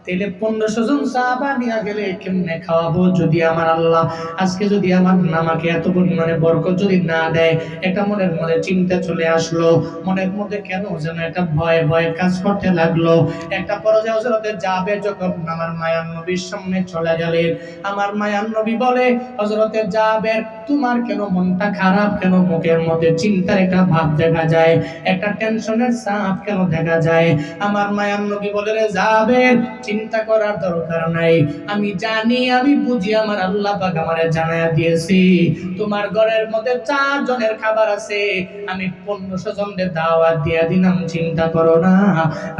তাহলে 1500 জন সাহাবা নিয়ে গেলে কেমনে খাওয়াবো? যদি আমার আল্লাহ আজকে যদি আমার নামাকে এত পরিমাণে বরকত যদি না দেয়, একটা মনের মধ্যে চিন্তা চলে আসলো, মনের মধ্যে কেন যেন একটা ভয় ভয় কাজ করতে লাগলো। একটা পর্যায়ে হযরতে জাবের যখন আমার মায়ার নবীর সামনে চলে গেলেন, আমার মায়ার নবী বলে, হযরতে জাবের তোমার কেন মনটা খারাপ, কেন মুখের মধ্যে চিন্তার একটা ভাব দেখা যায়, একটা টেনশনের ছাপ কেন দেখা যায়? আমার মায়ার নবী বলে, রে জাবের চিন্তা করার দরকার নাই, আমি জানি আমি বুঝি, আমার আল্লাহ পাক আমারে জানায়া দিয়েছি তোমার ঘরের মধ্যে 4 জনের খাবার আছে, আমি 1500 জনকে দাওয়াত দিয়া দিলাম, চিন্তা করো না,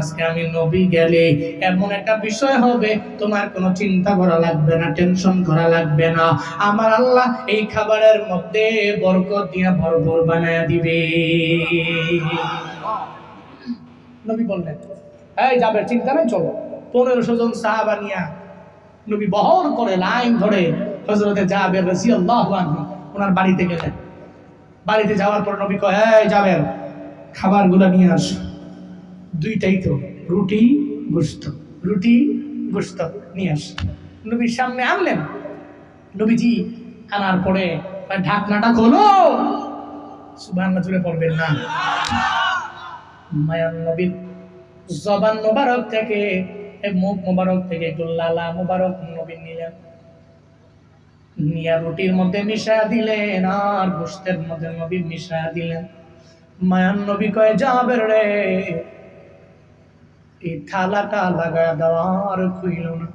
আজকে আমি নবী গেলে এমন একটা বিষয় হবে তোমার কোনো চিন্তা করা লাগবে না, টেনশন করা লাগবে না, আমার আল্লাহ এই খাবারের মধ্যে বরকত দিয়া ভরপুর বানায়া দিবে। নবী বললেন, এই যাবে চিন্তা নাই, চলো। 1500 জন সাহাবা নিয়া নবী বহর করে লাইন ধরে হযরতে জাবের রাদিয়াল্লাহু আনহু ওনার বাড়িতে গেলেন। বাড়িতে যাওয়ার পর নবী কয়, এই জাবের খাবারগুলো নিয়ে আস। দুইটাই তো, রুটি গোশত, রুটি গোশত নিয়ে আস। নবীর সামনে আনলেন। নবীজি আনার পরে ঢাকনাটা খোলো, সুবহানাল্লাহ জুড়ে পড়বেন না। মায়ার নবীর জবান মোবারক থেকে, মুখ মোবারক থেকে একটু লালা মোবারক নবী নিলেন, নিয়া রুটির মধ্যে মিশা দিলেন আর গোশতের মধ্যে নবী মিশা দিলেন। মায়ার নবী কয়, জাবের রে এই থালাটা লাগায়া দেওয়ার খুইল না,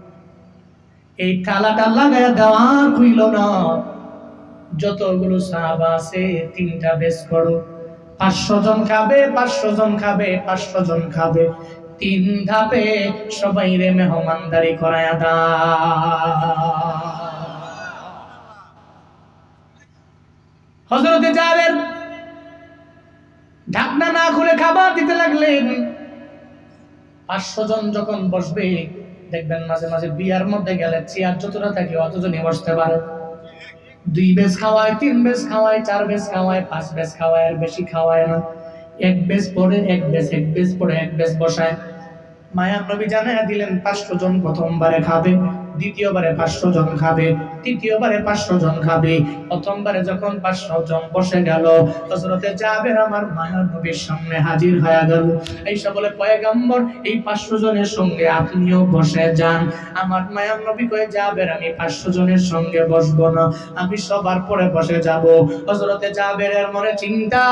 এই থালাটা লাগায়া দেওয়ার খুইল না, যতগুলো সাহাবা আছে 3টা বেশ করো, 500 জন খাবে, 500 জন খাবে, 500 জন খাবে, 3 ধাপে সবাই রে মেহমানদারি করায়া দাও। হযরতে জাবের ঢাকনা না খুলে খাবার দিতে লাগলেন। 500 জন যখন বসবে, দেখবেন মাঝে মাঝে বিয়ার মধ্যে গেলে চেয়ার যতটা থাকে অতজনই বসতে পারে। 2 বেশ খাওয়ায়, 3 বেশ খাওয়ায়, 4 বেশ খাওয়ায়, 5 বেশ খাওয়ায়, আর বেশি খাওয়ায় না। 1 বেশ পরে 1 বেশ, 1 বেশ পরে 1 বেশ বসায়। মায়ার নবী জানায়া দিলেন 500 জন প্রথমবারে খাবে, দ্বিতীয়বারে 500 জন খাবে, তৃতীয়বারে 500 জন খাবে। প্রথমবারে যখন 500 জন বসে গেল, হযরতে জাবের আমার মায়ার নবীর সামনে হাজির হয়ে গেল। এইসব বলে, পয়গম্বর এই 500 জনের সঙ্গে আপনিও বসে যান। আমার মায়ার নবী কয়ে, জাবের আমি 500 জনের সঙ্গে বসবো না, আমি সবার পরে বসে যাব। হযরতে জাবেরের মনে চিন্তা,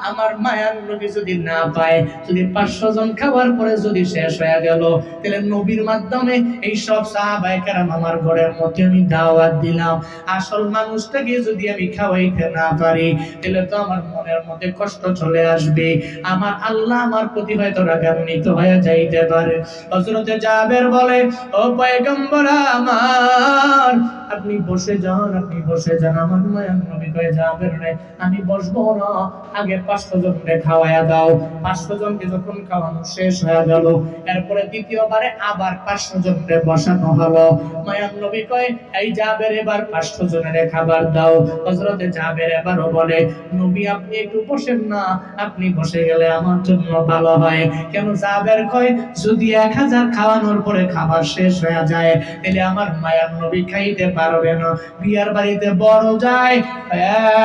আমার মায়ার নবী যদি না পায়, যদি 500 জন খাবার পরে যদি শেষ হয়ে গেল, তাহলে নবীর মাধ্যমে এই সব সাহাবায়ে কেরাম আমার ঘরের মধ্যে আমি দাওয়াত দিলাম, আসল মানুষটাকে যদি আমি খাওয়াইতে না পারি তাহলে তো আমার মনের মধ্যে কষ্ট চলে আসবে, আমার আল্লাহ আমার প্রতি হয়তো রাগান্বিত হয়ে যাইতে পারে। হযরতে জাবের বলে, ও পয়গম্বর আমার, আপনি বসে যান, আপনি বসে যান। আমার মায়ার নবী কয়ে, জাবের রে আমি বসবো না, আগে 500 জনকে খাওয়ায়া দাও। 500 জনকে যখন খাওয়ানো শেষ হয়ে গেল, এরপরে দ্বিতীয়বারে আবার 500 জনকে বসানো হলো। মায়ার নবী কয়, এই জাবের এবার 500 জনের খাবার দাও। হযরতে জাবের এবারও বলে, নবী আপনি একটু বসেন না, আপনি বসে গেলে আমার জন্য ভালো হয়। কেন? জাবের কয়, যদি 1000 খাওয়ানোর পরে খাবার শেষ হয়ে যায় তাহলে আমার মায়ার নবী খাইতে পারবে না। বিয়ার বাড়িতে বড় যায়,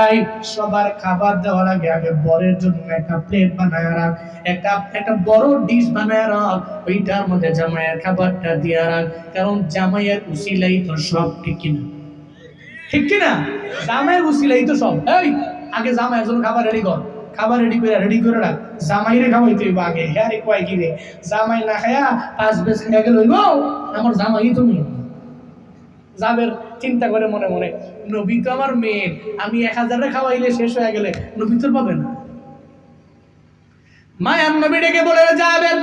এই সবার খাবার দেওয়ার আগে আগে বরের জন্য একটা প্লেট বানায় রাখ, একটা বড় ডিশ বানায় রাখ, ওইটার মধ্যে জামাইয়ের খাবারটা দিয়ে রাখ, কারণ জামাইয়ের উসিলাই তো সব, ঠিক কিনা? ঠিক কিনা? জামাইয়ের উসিলাই তো সব। এই আগে জামাইয়ের জন্য খাবার রেডি কর, খাবার রেডি করে রাখ, জামাইরে খাওয়াইতে হইব আগে। হ্যাঁ রে কয় কি রে, জামাই না খায়া 5 বেশ খেয়ে গেল হইব, আমার জামাই তুমি। জাবের চিন্তা করে মনে মনে, নবী তো আমার মেয়ে, আমি 1000 খাওয়াইলে শেষ হয়ে গেলে নবী তো পাবে না। মায়ার নবী ডেকে বলে, জাবের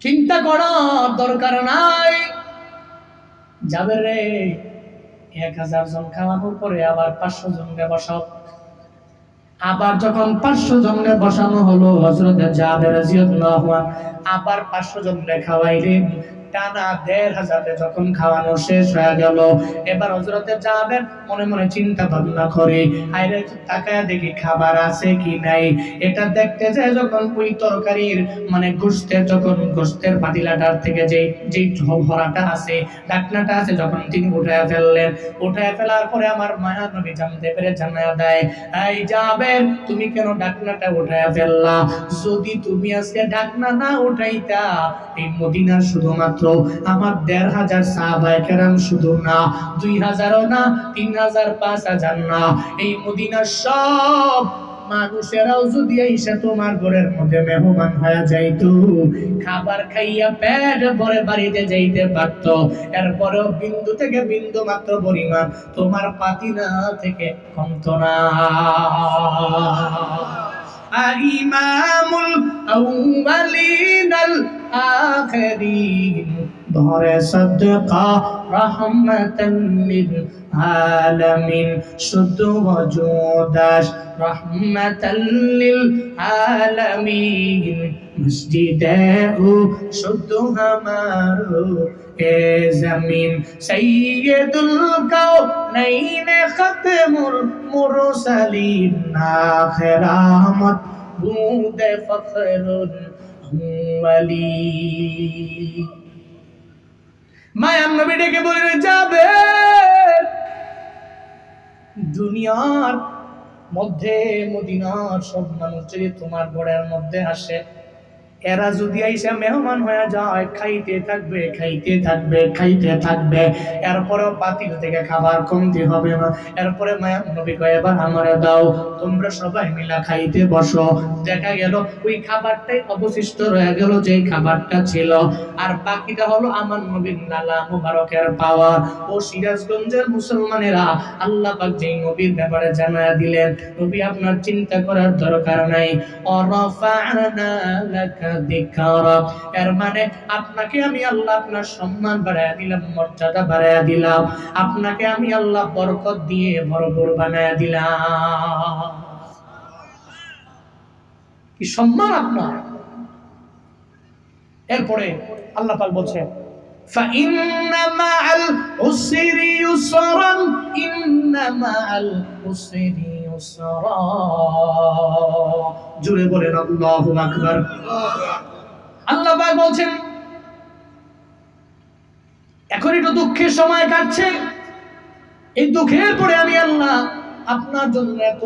চিন্তা করার দরকার নাই, জাবের রে 1000 জন খাওয়ানোর পরে আবার 500 জনকে বসাও। আবার যখন 500 জনকে বসানো হলো, হযরতে জাবের রাদিয়াল্লাহু আনহু আবার 500 জনকে খাওয়াইলেন। টানা 1500 যখন খাওয়ানো শেষ হয়ে গেল, এবার হযরতে জাবের মনে মনে চিন্তা ভাবনা করে, আইরে তাকায়া দেখি খাবার আছে কি নাই। এটা দেখতে যায় যখন ওই তরকারির মানে গোশতের পাতিলাটার থেকে যেই ভরাটা আছে, ঢাকনাটা আছে, যখন তিনি উঠায়া ফেললেন, উঠায়া ফেলার পরে আমার মায়া নবী জানতে পেরে জানায়া দেয়, এই জাবের তুমি কেন ঢাকনাটা উঠায়া ফেললা? যদি তুমি আজকে ঢাকনা না উঠাইতা, এই মদিনার শুধুমাত্র আমার 1500 সাহাবায়ে কেরাম শুধু না, 2000ও না, 3000, 5000 না, এই মদিনার সব মানুষেরাও যদি এসে তোমার ঘরের মধ্যে মেহমান হয়ে যাইতো, খাবার খাইয়া পেট ভরে বাড়িতে যাইতে পারতো, এরপরেও বিন্দু থেকে বিন্দু মাত্র পরিমাণ তোমার পাতিনা থেকে কমতো না। ইমামুল আউয়ালিনাল আখিরিন ধরে সদকা রহমাতান লিল আলামিন, শুধু ওজুদাস রহমাতান লিল আলামিন, মসজিদে ও শুধু হামারো এ জমিন, সাইয়্যিদুল কাউনাইন খাতমুল মুরসালিন, আখিরামত বুদে ফখরুল ওয়ালি। মায়ার নবী ডেকে বলে, যাবে দুনিয়ার মধ্যে মদিনার সব মানুষ যদি তোমার ঘরের মধ্যে আসে, এরা যদি আইসা মেহমান হয়ে যায়, খাইতে থাকবে খাইতে থাকবে খাইতে থাকবে, এরপরেও পাতিল থেকে খাবার কমতি হবে না। এরপরে মায়ার নবী কয়, এবার আমারে দাও, তোমরা সবাই মিলা খাইতে বসো। দেখা গেল ওই খাবারটাই অবশিষ্ট রয়ে গেল, যেই খাবারটা ছিল, আর বাকিটা হলো আমার নবীর লালা মুবারকের পাওয়া। ও সিরাজগঞ্জের মুসলমানেরা, আল্লাহ পাক যেই নবীর ব্যাপারে জানায়া দিলেন, নবী আপনার চিন্তা করার দরকার নাই। অরাফা'না লাকা যিকরা, এর মানে আপনাকে আমি আল্লাহ আপনার সম্মান বাড়ায়া দিলাম, মর্যাদা বাড়ায়া দিলাম, আপনাকে আমি আল্লাহ বরকত দিয়ে ভরপুর বানায়া দিলাম। কি সম্মান আপনার! এরপরে আল্লাহ পাক বলছে, ফাইন্না মাআল উসরি ইউসরান, ইন্না মাআল উসরি ইউসরা। জোরে বলেন আল্লাহু আকবার। আল্লাহ পাক বলছেন, এখন একটু দুঃখের সময় কাটছে, এই দুঃখের পরে আমি আল্লাহ আপনার জন্য এত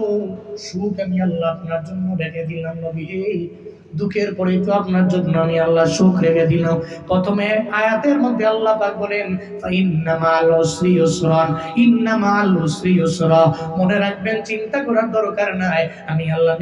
সুখ আমি আল্লাহ আপনার জন্য রেখে দিলাম। নবী দুঃখের পরে তো আপনার জন্য আমি আল্লাহ সুখ রেখে দিলাম। প্রথমে আয়াতের মধ্যে আল্লাহ পাক বলেন ইন্না মাআল উসরি ইউসরান, ইন্না মাআল উসরি ইউসরা। মনে রাখবেন, চিন্তা করার দরকার নাই, আমি আল্লাহ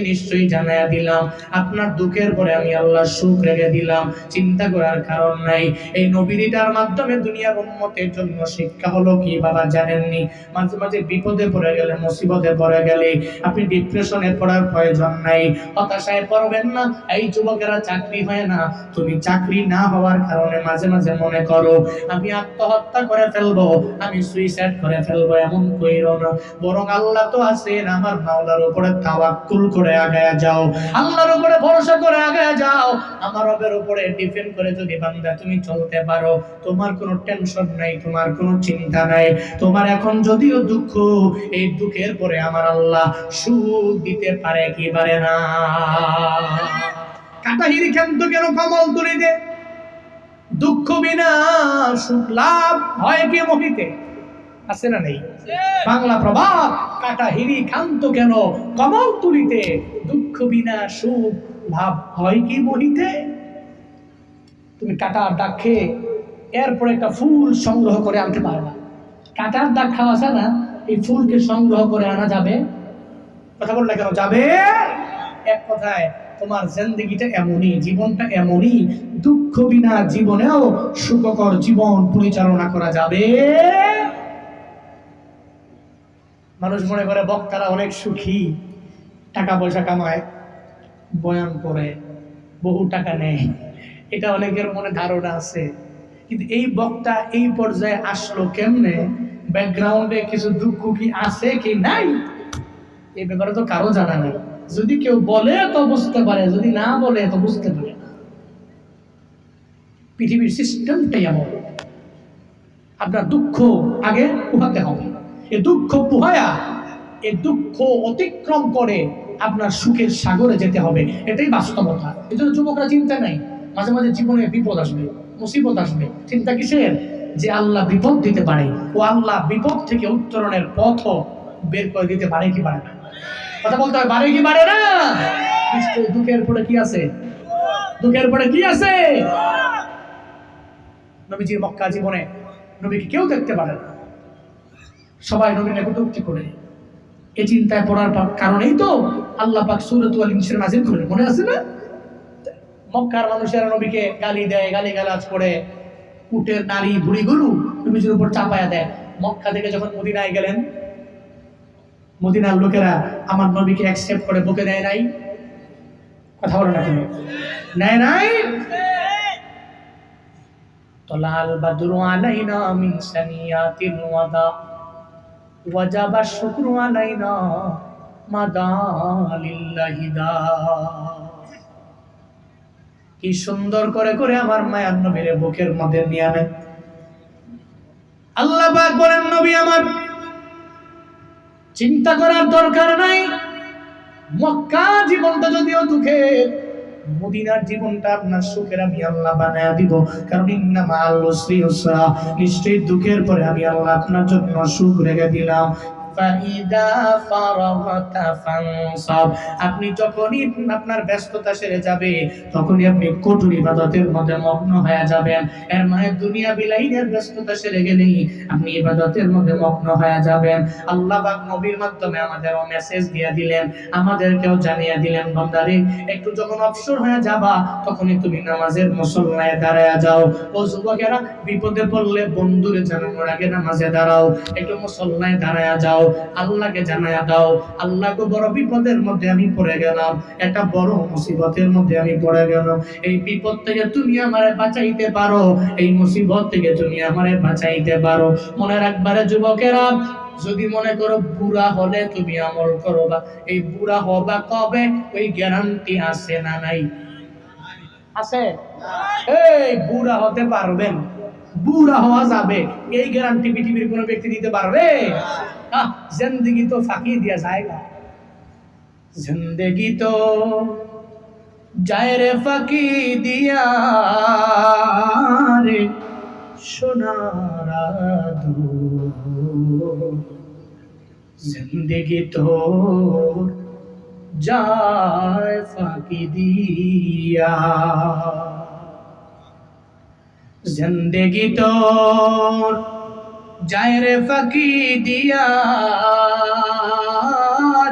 নিশ্চয়ই জানায়া দিলাম আপনার দুঃখের পরে আমি আল্লাহ সুখ রেখে দিলাম। চিন্তা করার কারণ নাই। এই নবীটার মাধ্যমে দুনিয়ার উম্মতের জন্য শিক্ষা হলো কি বাবা জানেননি? মাঝে মাঝে বিপদে পড়ে গেলে, মুসিবতে পড়ে গেলে আপনি ডিপ্রেশনে পড়ার প্রয়োজন নাই, হতাশায় পড়বেন না। এই যুবকেরা চাকরি হয় না, তুমি চাকরি না হওয়ার কারণে মাঝে মাঝে মনে করো আমি আত্মহত্যা করে ফেলবো, আমি সুইসাইড করে ফেলবো, এমন কইরো না। বরং আল্লাহ তো আছেন, আমার মাওলার উপরে তাওয়াক্কুল করে আগায়া যাও, আল্লাহর উপরে ভরসা করে আগায়া যাও। আমার রবের উপরে ডিপেন্ড করে যদি বান্দা তুমি চলতে পারো, তোমার কোনো টেনশন নাই, তোমার কোনো চিন্তা নাই। তোমার এখন যদিও দুঃখ, এই দুঃখের পরে আমার আল্লাহ সুখ দিতে পারে কি পারে না? কাটাহির ক্ষান্ত কেন কমল তুলিতে, দুঃখ বিনা সুখ লাভ হয় কি মহিতে? আছে না নেই? বাংলা প্রবাদ, কাটাহিরি ক্ষান্ত কেন কমল তুলিতে, দুঃখ বিনা সুখ লাভ হয় কি মহিতে? তুমি কাটার দাগ খেয়ে এরপর একটা ফুল সংগ্রহ করে আনতে পারবে না। কাটার দাগ খাওয়া আছে না, এই ফুলকে সংগ্রহ করে আনা যাবে? কথা বললে কেন যাবে? এক কথায় তোমার জিন্দেগিটা এমনই, জীবনটা এমনই, দুঃখ বিনা জীবনেও সুখকর জীবন পরিচালনা করা যাবে। মানুষ মনে করে বক্তারা অনেক সুখী, টাকা পয়সা কামায়, বয়ান করে, বহু টাকা নেয়, এটা অনেকের মনে ধারণা আছে। কিন্তু এই বক্তা এই পর্যায়ে আসলো কেমনে, ব্যাকগ্রাউন্ডে কিছু দুঃখ কি আছে কি নাই, এই ব্যাপারে তো কারো জানা নাই। যদি কেউ বলে তো বুঝতে পারে, যদি না বলে তো বুঝতে পারে না। পৃথিবীর সিস্টেমটাই এমন। আপনার দুঃখ আগে পোহাতে হবে, এই দুঃখ পোহায়া, এই দুঃখ অতিক্রম করে আপনার সুখের সাগরে যেতে হবে, এটাই বাস্তবতা। এই জন্য যুবকরা চিন্তা নাই, মাঝে মাঝে জীবনে বিপদ আসবে, মুসিবত আসবে, চিন্তা কিসের? যে আল্লাহ বিপদ দিতে পারে, ও আল্লাহ বিপদ থেকে উত্তরণের পথ বের করে দিতে পারে কি পারে না? কথা বলতে হয়, পারে কি পারে না? দুঃখের পরে কি আছে? দুঃখের পরে কি আছে? নবীজির মক্কা জীবনে নবীকে কেউ দেখতে পারে না, সবাই নবীর কটূক্তি করে। এই চিন্তায় পড়ার কারণেই তো আল্লাহ পাক সূরাতুল ইনশিরাহ নাযিল করেন, মনে আছে না? মক্কার মানুষেরা নবীকে গালি দেয়, গালিগালাজ করে, উটের নারী বুড়ি গরু নবীজির উপর চাপায়া দেয়। মক্কা থেকে যখন মদিনায় গেলেন, মদিনার লোকেরা আমার নবীকে অ্যাকসেপ্ট করে বুকে দেয় নাই? কথা বলো না কেন? নেয় নাই? তলাল বাদরু আলাইনা মিন সানিয়াতিল ওয়াদা ওয়াজাবা শুকরু আলাইনা মাদা লিল্লাহি দা। কি সুন্দর করে করে আমার মায়ার নবীর বুকের মধ্যে নিয়ে আনেন। আল্লাহ পাক বলেন, নবী আমার চিন্তা করার দরকার নাই, মক্কা জীবনটা যদিও দুঃখের, মদিনার জীবনটা আপনার সুখের আমি আল্লাহ বানায়া দিব। কারণ ইন্না মাআল উসরি ইউসরা, নিশ্চয়ই দুঃখের পরে আমি আল্লাহ আপনার জন্য সুখ রেখে দিলাম। ফাইদা ফারাগতা ফানসাব, আপনি যখনই আপনার ব্যস্ততা সেরে যাবে, তখনই আপনি কঠোর ইবাদতের মধ্যে মগ্ন হয়ে যাবেন। এর মানে দুনিয়া বিলাইনের ব্যস্ততা সেরে গেলেই আপনি ইবাদতের মধ্যে মগ্ন হয়ে যাবেন। আল্লাহ পাক নবীর মাধ্যমে আমাদেরও মেসেজ দিয়ে দিলেন, আমাদেরকেও জানিয়ে দিলেন, বান্দারে একটু যখন অবসর হয়ে যাবা, তখনই তুমি নামাজের মুসল্লায় দাঁড়ায়া যাও। ও যুবকেরা, বিপদে পড়লে বন্ধুরে জানানোর আগে নামাজে দাঁড়াও, একটু মুসল্লায় দাঁড়ায়া যাও, আল্লাহকে জানায়া দাও, আল্লাহ গো বড় বিপদের মধ্যে আমি পড়ে গেলাম, একটা বড় মুসিবতের মধ্যে আমি পড়ে গেলাম, এই বিপদ থেকে তুমি আমারে বাঁচাইতে পারো, এই মুসিবত থেকে তুমি আমারে বাঁচাইতে পারো। মনে রাখবারে যুবকেরা, যদি মনে করো বুড়া হলে তুমি আমল করবা, এই বুড়া হবা কবে ওই গ্যারান্টি আছে না নাই? আছে? এই বুড়া হতে পারবেন, বুড়া হওয়া যাবে, এই গ্যারান্টি পৃথিবীর কোনো ব্যক্তি দিতে পারবে? জিন্দেগি তো ফাঁকি দিয়া যায়গা, জিন্দেগি তো যায় রে ফাঁকি দিয়া রে সোনার আদু, জিন্দেগি তো যায় ফাঁকি দিয়া। জিন্দেগি তোর যায় রে ফাঁকি দিয়া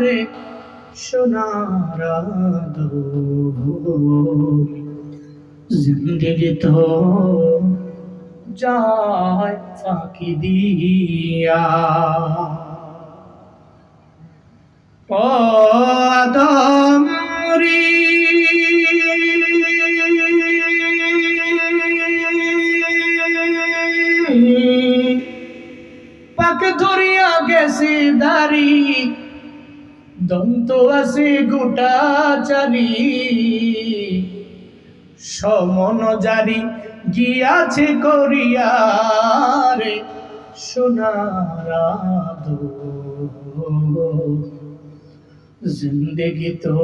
রে সোনার জিন্দেগি তোর যায় ফাঁকি দিয়া। ও আদম রে পাক ধরিয়া গেছে দাড়ি, দন্ত আছে গোটা চারি, সমন জারি গিয়াছে করিয়া রে সোনার জিন্দেগি তো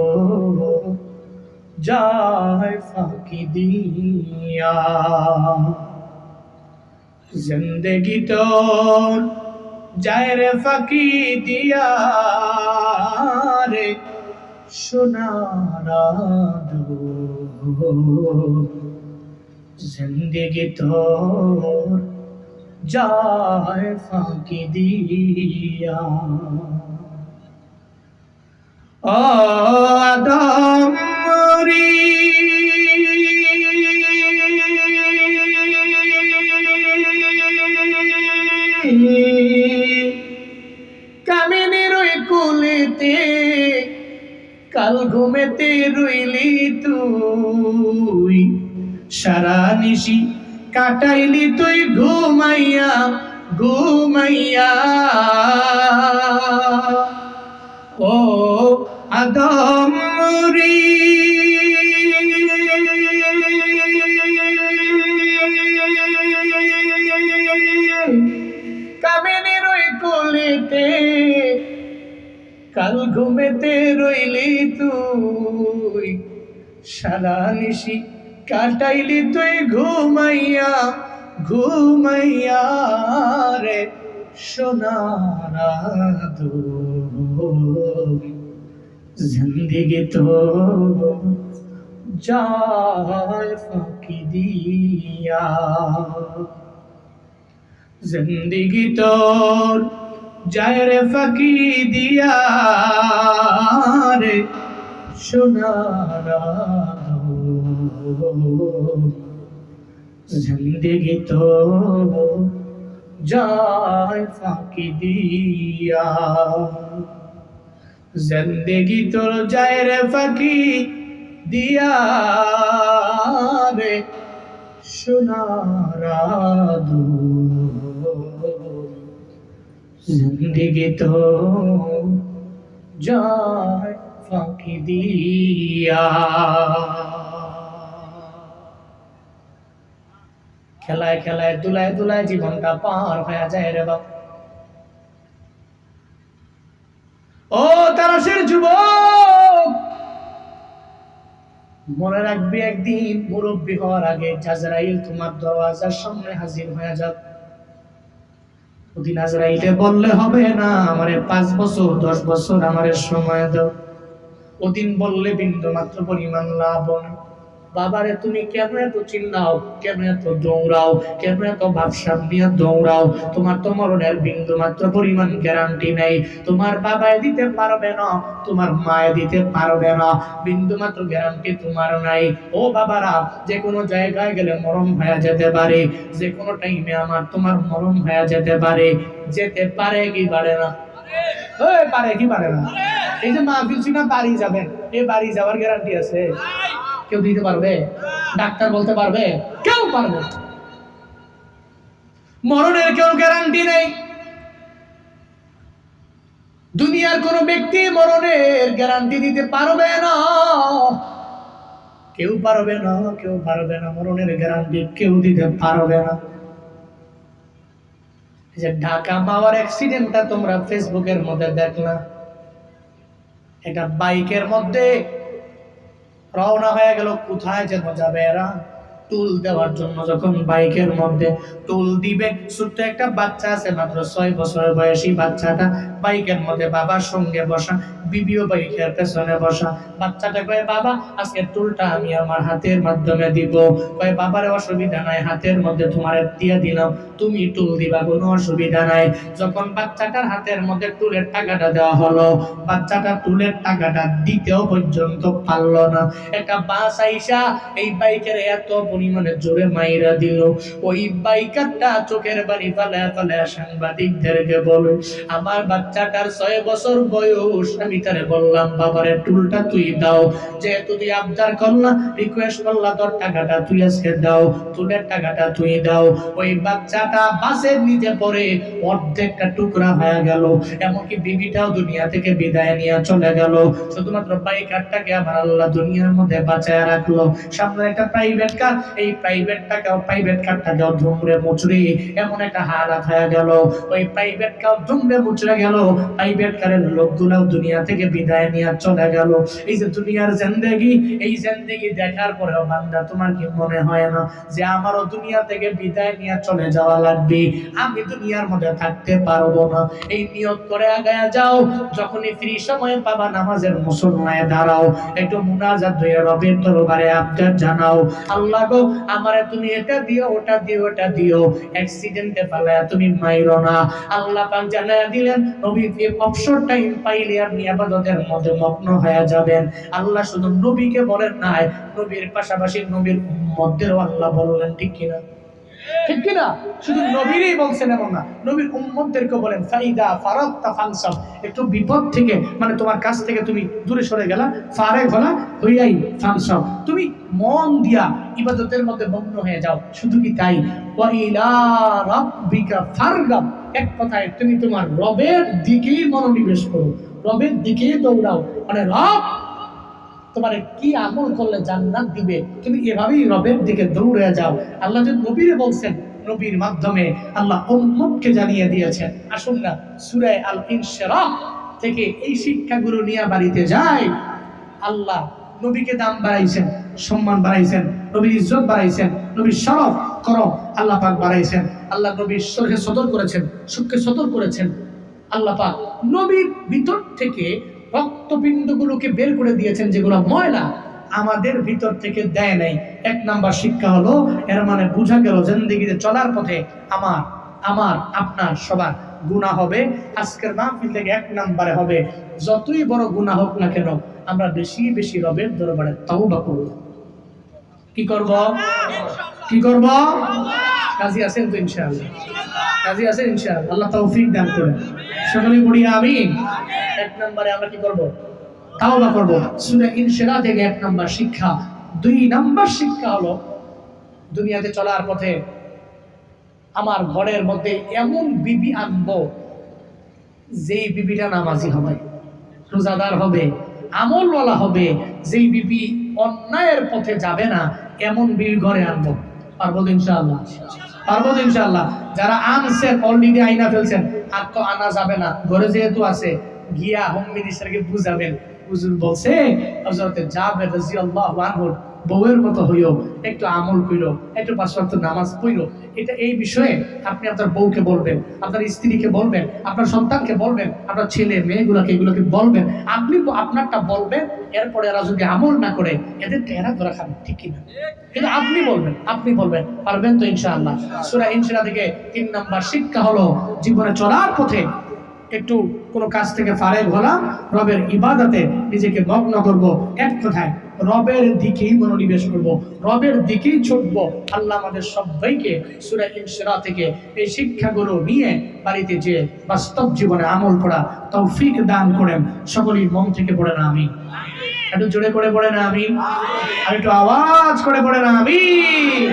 যায় ফাঁকি দিয়া। জিন্দেগি তোর যায় রে ফাঁকি দিয়া রে সোনার জিন্দেগি তোর যায় ফাঁকি দিয়া। ও আদম রে কামিনীর ওই কুলেতে কাল ঘুমেতে রইলি তুই, সারা নিশি কাটাইলি তুই ঘুমাইয়া ঘুমাইয়া। ও আদম রে কামিনীর ওই কোলেতে কাল ঘুমেতে রইলি তুই, সারা নিশি কাটাইলি তুই ঘুমাইয়া ঘুমাইয়া রে সোনার জিন্দেগি তো যায় ফাঁকি দিয়া। জিন্দেগি তোর যায় রে ফাঁকি দিয়া রে সোনার জিন্দেগি তোর যায় ফাঁকি দিয়া। জিন্দেগি তোর যায় রে ফাঁকি দিয়া রে সোনার জিন্দেগি তোর যায় ফাঁকি দিয়া। খেলায় খেলায় দুলায় দুলায় জীবনটা পার হয়ে যায় রে বাপ। ও তারাশের যুবক, মনে রাখবি একদিন মুরব্বী হওয়ার আগে আজরাইল তোমার দরওয়াজার সামনে হাজির হয়ে যাবে। ওদিন আজরাইলে বললে হবে না আমারে 5 বছর 10 বছর আমারে সময় দাও। ওদিন বললে বিন্দু মাত্র পরিমাণ লাভ না। বাবারে তুমি কেন এত চিল্লাও, কেন এত দৌড়াও, কেন এত ভাবসাব নিয়ে দৌড়াও? তোমার তো মরণের বিন্দু মাত্র পরিমাণ গ্যারান্টি নেই। তোমার বাবায় দিতে পারবে না, তোমার মায়ে দিতে পারবে না, বিন্দু মাত্র গ্যারান্টি তোমার নাই। ও বাবারা, যে কোনো জায়গায় গেলে মরণ হয়ে যেতে পারে, যে কোনো টাইমে আমার তোমার মরণ হয়ে যেতে পারে। যেতে পারে কি পারে না? পারে কি পারে না? এই যে মাহফিল ছিল বাড়ি যাবেন, এই বাড়ি যাওয়ার গ্যারান্টি আছে? কেউ দিতে পারবে? ডাক্তার বলতে পারবে? কেউ পারবে না। মরণের কেউ গ্যারান্টি নেই। দুনিয়ার কোন ব্যক্তি মরণের গ্যারান্টি দিতে পারবে না। কেউ পারবে না, কেউ পারবে না। মরণের গ্যারান্টি কেউ দিতে পারবে না। যে ঢাকা মাওয়ার অ্যাক্সিডেন্টটা তোমরা ফেসবুকের মধ্যে দেখলা, এটা বাইকের মধ্যে রওনা হয়ে গেল, কোথায় যেন যাবে এরা, টুল দেওয়ার জন্য। যখন বাইকের মধ্যে টুল দিবে, ছোট্ট একটা বাচ্চা আছে মাত্র 6 বছরের বয়সী বাচ্চাটা বাইকের মধ্যে বাবার সঙ্গে বসা, বিবিও বাইকের পেছনে বসা। বাচ্চাটা কয় বাবা আজকে টুলটা আমি আমার হাতের মাধ্যমে দিব। কয় বাবার অসুবিধা নাই, হাতের মধ্যে তোমার দিয়ে দিলাম, তুমি টুল দিবা, কোনো অসুবিধা নাই। যখন বাচ্চাটার হাতের মধ্যে টুলের টাকাটা দেওয়া হলো, বাচ্চাটা টুলের টাকাটা দিতেও পর্যন্ত পারলো না। একটা বাস আইসা এই বাইকের এত পরিমাণে জোরে মাইরা দিল, ওই বাইকারটা চোখের বাড়ি ফালায় ফালায় সাংবাদিকদেরকে বলে, আমার বাচ্চাটার 6 বছর বয়স, আমি তারে বললাম বাবারে টুলটা তুই দাও, যেহেতু তুই আবদার করলা, রিকোয়েস্ট করলা, তোর টাকাটা তুই আজকে দাও, টুলের টাকাটা তুই দাও। ওই বাচ্চাটা বাসের নিচে পড়ে অর্ধেকটা টুকরা হয়ে গেল, এমনকি বিবিটাও দুনিয়া থেকে বিদায় নিয়ে চলে গেল। শুধুমাত্র বাইকারটাকে আমার আল্লাহ দুনিয়ার মধ্যে বাঁচায় রাখলো। সামনে একটা প্রাইভেট কার, এই প্রাইভেট কারটাকেও ধুমড়ে মুচড়ে এমন একটা হালাত হয়ে গেল, ওই প্রাইভেট কার ধুমড়ে মুচড়ে গেল, প্রাইভেট কারের লোকগুলোও দুনিয়া থেকে বিদায় নিয়ে চলে গেল। এই যে দুনিয়ার জিন্দেগি, এই জিন্দেগি দেখার পরেও বান্দা তোমার কি মনে হয় না যে আমারও দুনিয়া থেকে বিদায় নিয়ে চলে যাওয়া লাগবে, আমি দুনিয়ার মধ্যে থাকতে পারবো না? এই নিয়ত করে আগায়া যাও, যখনই ফ্রি সময় পাবা নামাজের মুসল্লায় দাঁড়াও, একটু মুনাজাত হয়ে রবের দরবারে আবদার জানাও, আল্লাহ গো আমারে তুমি এটা দিও, ওটা দিও, ওটা দিও, অ্যাক্সিডেন্টে ফেলায়া তুমি মাইরো না। আল্লাহ পাক জানায়া দিলেন নবী অবসর টাইম পাইলে আপনি ইবাদতের মধ্যে মগ্ন হয়ে যাবেন। আল্লাহ শুধু নবীকে বলেন নাই, নবীর পাশাপাশি নবীর উম্মতদেরও আল্লাহ বললেন, ঠিক কিনা? ঠিক কিনা? শুধু নবীরই বলছেন এমন না, নবীর উম্মতদেরকে বলেন ফাইদা ফারাগতা ফানসাব, একটু বিপদ থেকে মানে তোমার কাছ থেকে তুমি দূরে সরে গেলা, ফারেগ হলা, হইয়াই ফানসাব, তুমি মন দিয়া ইবাদতের মধ্যে মগ্ন হয়ে যাও। শুধু কি তাই, ওয়া ইলা রাব্বিকা ফারগাব, এক কথায় তুমি তোমার রবের দিকেই মনোনিবেশ করো, রবের দিকেই দৌড়াও। মানে রব তোমার কি আমল করলে জান্নাত দিবে, তুমি এভাবেই রবের দিকে দৌড়ে যাও। আল্লাহ যে নবীরে বলছেন, নবীর মাধ্যমে আল্লাহ উম্মতকে জানিয়ে দিয়েছেন। আসুন না সূরা আল ইনশিরাহ থেকে এই শিক্ষাগুলো নিয়ে বাড়িতে যাই। আল্লাহ নবীকে দাম বাড়াইছেন, সম্মান বাড়াইছেন, নবীর ইজ্জত বাড়াইছেন, নবীর শরফ করম আল্লাহ পাক বাড়াইছেন। আল্লাহ নবীর শরীরে সদর করেছেন, সুখকে সদর করেছেন। আল্লাহ পাক নবীর ভিতর থেকে রক্তপিণ্ডগুলোকে বের করে দিয়েছেন, যেগুলো ময়লা আমাদের ভিতর থেকে দেয় নাই। 1 নাম্বার শিক্ষা হলো, এর মানে বোঝা গেল জিন্দেগিতে চলার পথে আমার আপনার সবার গুনাহ হবে। আজকের মাহফিল থেকে 1 নাম্বারে হবে, যতই বড় গুনাহ হোক না কেন আমরা বেশি বেশি রবের দরবারে তওবা করব। কি করব? কি করব? কাজী আছেন তো ইনশাআল্লাহ? কাজী আছেন ইনশাআল্লাহ? আল্লাহ তৌফিক দান করেন, সকলেই পড়ি আমিন। 1 নম্বরে আমরা কি করব? তাওবা করব। সূরা ইনশিরাহ থেকে 1 নাম্বার শিক্ষা। 2 নাম্বার শিক্ষা হলো, দুনিয়াতে চলার পথে আমার ঘরের মধ্যে এমন বিবি আনবো যেই বিবিটা নামাজি হবে, রোজাদার হবে, আমলওয়ালা হবে, যেই বিবি অন্যায়ের পথে যাবে না, এমন বিবি ঘরে আনবো। পারবো তো ইনশাআল্লাহ? পারবো তো ইনশাআল্লাহ? যারা আনছেন অলরেডি আইনা ফেলছেন, আর তো আনা যাবে না, ঘরে যেহেতু আছে গিয়া হোম মিনিস্টারকে বুঝাবেন। হুজুর বলছে হযরতে জাবের রাদিয়াল্লাহু আনহু বউয়ের মতো হইও, একটু আমল কইরো, একটু 5 ওয়াক্ত নামাজ পড়ো। এটা এই বিষয়ে আপনি আপনার বউকে বলবেন, আপনার স্ত্রীকে বলবেন, আপনার সন্তানকে বলবেন, আপনার ছেলে মেয়েগুলোকে এগুলোকে বলবেন। আপনি আপনারটা বলবেন, এরপরে এরা যদি আমল না করে এদের টেরা ধরা খাবে, ঠিক কিনা? কিন্তু আপনি বলবেন, আপনি বলবেন, পারবেন তো ইনশাআল্লাহ? সূরা ইনশিরাহ থেকে 3 নাম্বার শিক্ষা হলো, জীবনে চলার পথে একটু কোনো কাজ থেকে ফারেগ হলাম, রবের ইবাদতে নিজেকে মগ্ন করব। এক কথায় রবের দিকেই মনোনিবেশ করব, রবের দিকেই ছুটব। আল্লাহ আমাদের সবাইকে সূরা ইনশিরাহ থেকে এই শিক্ষাগুলো নিয়ে বাড়িতে যে বাস্তব জীবনে আমল করা তৌফিক দান করেন। সকলেই মন থেকে পড়েন আমিন। একটু জোরে করে পড়েন আমিন, আর একটু আওয়াজ করে পড়েন আমিন।